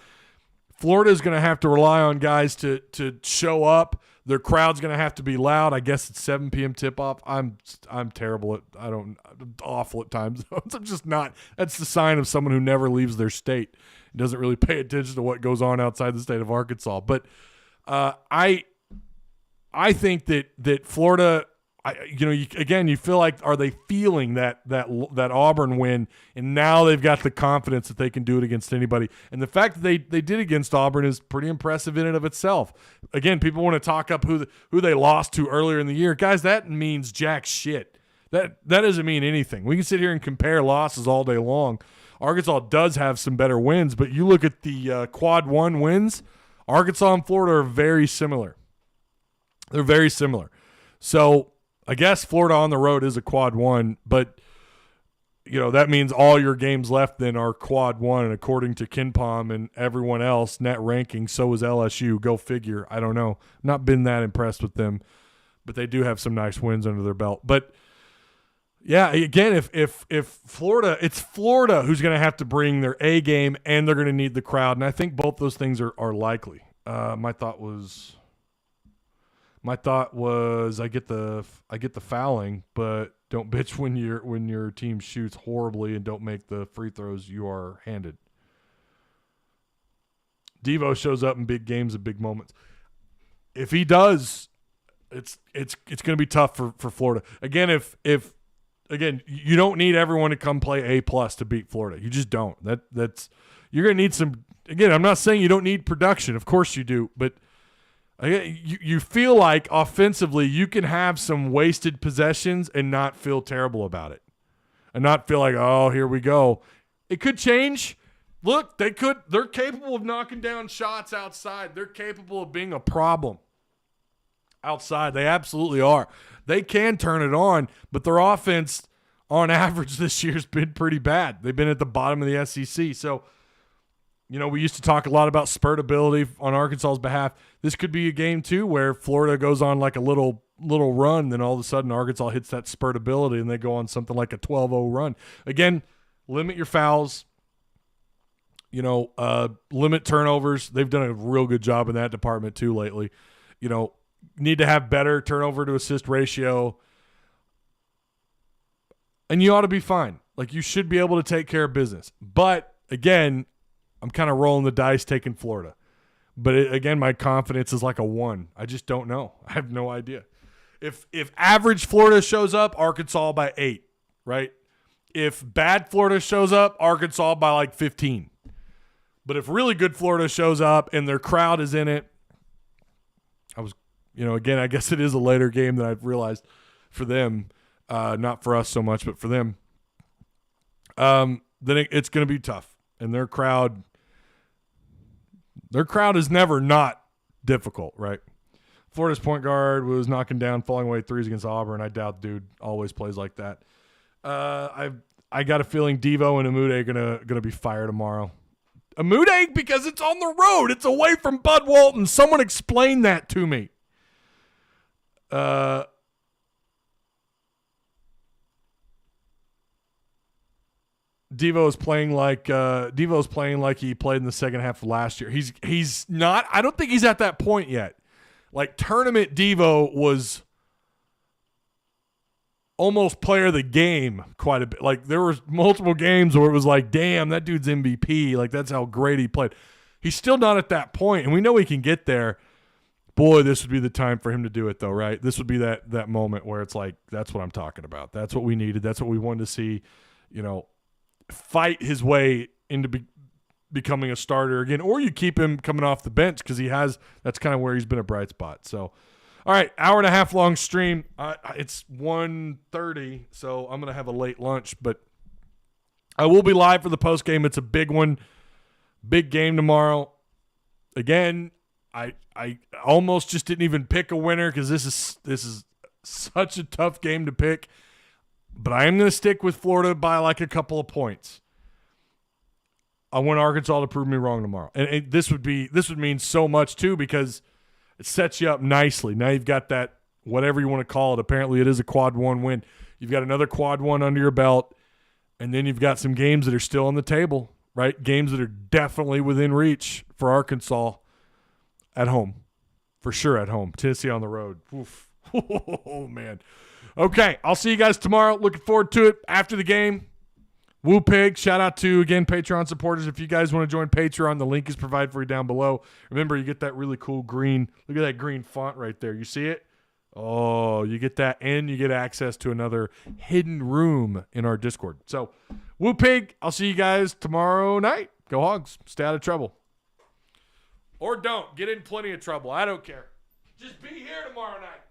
Florida is going to have to rely on guys to show up. Their crowd's going to have to be loud. I guess it's 7 p.m. tip-off. I'm terrible I'm awful at times. I'm just not. That's the sign of someone who never leaves their state. Doesn't really pay attention to what goes on outside the state of Arkansas. But I think that Florida, you feel like, are they feeling that Auburn win, and now they've got the confidence that they can do it against anybody. And the fact that they did against Auburn is pretty impressive in and of itself. Again, people want to talk up who they lost to earlier in the year. Guys, that means jack shit. That doesn't mean anything. We can sit here and compare losses all day long. Arkansas does have some better wins, but you look at the quad one wins, Arkansas and Florida are very similar. They're very similar. So I guess Florida on the road is a quad one, but that means all your games left then are quad one, and according to KenPom and everyone else, net ranking, so is LSU. Go figure. I don't know. Not been that impressed with them, but they do have some nice wins under their belt. But yeah, again, if Florida, it's Florida who's going to have to bring their A game, and they're going to need the crowd, and I think both those things are likely. My thought was I get the fouling, but don't bitch when your team shoots horribly and don't make the free throws you are handed. Devo shows up in big games and big moments. If he does, it's going to be tough for Florida. Again, you don't need everyone to come play A+ to beat Florida. You just don't. That's you're going to need some. Again, I'm not saying you don't need production. Of course you do, but you feel like offensively you can have some wasted possessions and not feel terrible about it, and not feel like, oh, here we go. It could change. Look, they're capable of knocking down shots outside. They're capable of being a problem outside. They absolutely are. They can turn it on, but their offense on average this year has been pretty bad. They've been at the bottom of the SEC. So, we used to talk a lot about spurt ability on Arkansas's behalf. This could be a game too where Florida goes on like a little run, then all of a sudden Arkansas hits that spurt ability and they go on something like a 12-0 run. Again, limit your fouls. Limit turnovers. They've done a real good job in that department too lately. Need to have better turnover to assist ratio. And you ought to be fine. Like, you should be able to take care of business. But, again, I'm kind of rolling the dice taking Florida. But, again, my confidence is like a 1. I just don't know. I have no idea. If average Florida shows up, Arkansas by 8, right? If bad Florida shows up, Arkansas by like 15. But if really good Florida shows up and their crowd is in it, again, I guess it is a later game than I've realized for them, not for us so much, but for them. Then it's going to be tough, and their crowd is never not difficult, right? Florida's point guard was knocking down falling away threes against Auburn. I doubt dude always plays like that. I got a feeling Devo and Amude are gonna be fired tomorrow. Amude, because it's on the road, it's away from Bud Walton. Someone explain that to me. Devo's playing like he played in the second half of last year. He's not. I don't think he's at that point yet. Like, tournament Devo was almost player of the game quite a bit. Like, there were multiple games where it was like, damn, that dude's MVP. Like, that's how great he played. He's still not at that point, and we know he can get there. Boy, this would be the time for him to do it, though, right? This would be that moment where it's like, that's what I'm talking about. That's what we needed. That's what we wanted to see, fight his way into becoming a starter again. Or you keep him coming off the bench because that's kind of where he's been a bright spot. So, all right, hour and a half long stream. It's 1:30, so I'm going to have a late lunch. But I will be live for the post game. It's a big one. Big game tomorrow. Again, I almost just didn't even pick a winner because this is such a tough game to pick. But I am going to stick with Florida by like a couple of points. I want Arkansas to prove me wrong tomorrow. And this would mean so much too, because it sets you up nicely. Now you've got that, whatever you want to call it. Apparently it is a quad 1 win. You've got another quad 1 under your belt. And then you've got some games that are still on the table, right? Games that are definitely within reach for Arkansas at home. For sure at home. Tennessee on the road. Oof. Oh, man. Okay, I'll see you guys tomorrow. Looking forward to it after the game. Woo Pig. Shout out to, again, Patreon supporters. If you guys want to join Patreon, the link is provided for you down below. Remember, you get that really cool green. Look at that green font right there. You see it? Oh, you get that, and you get access to another hidden room in our Discord. So, Woo Pig, I'll see you guys tomorrow night. Go Hogs. Stay out of trouble. Or don't. Get in plenty of trouble. I don't care. Just be here tomorrow night.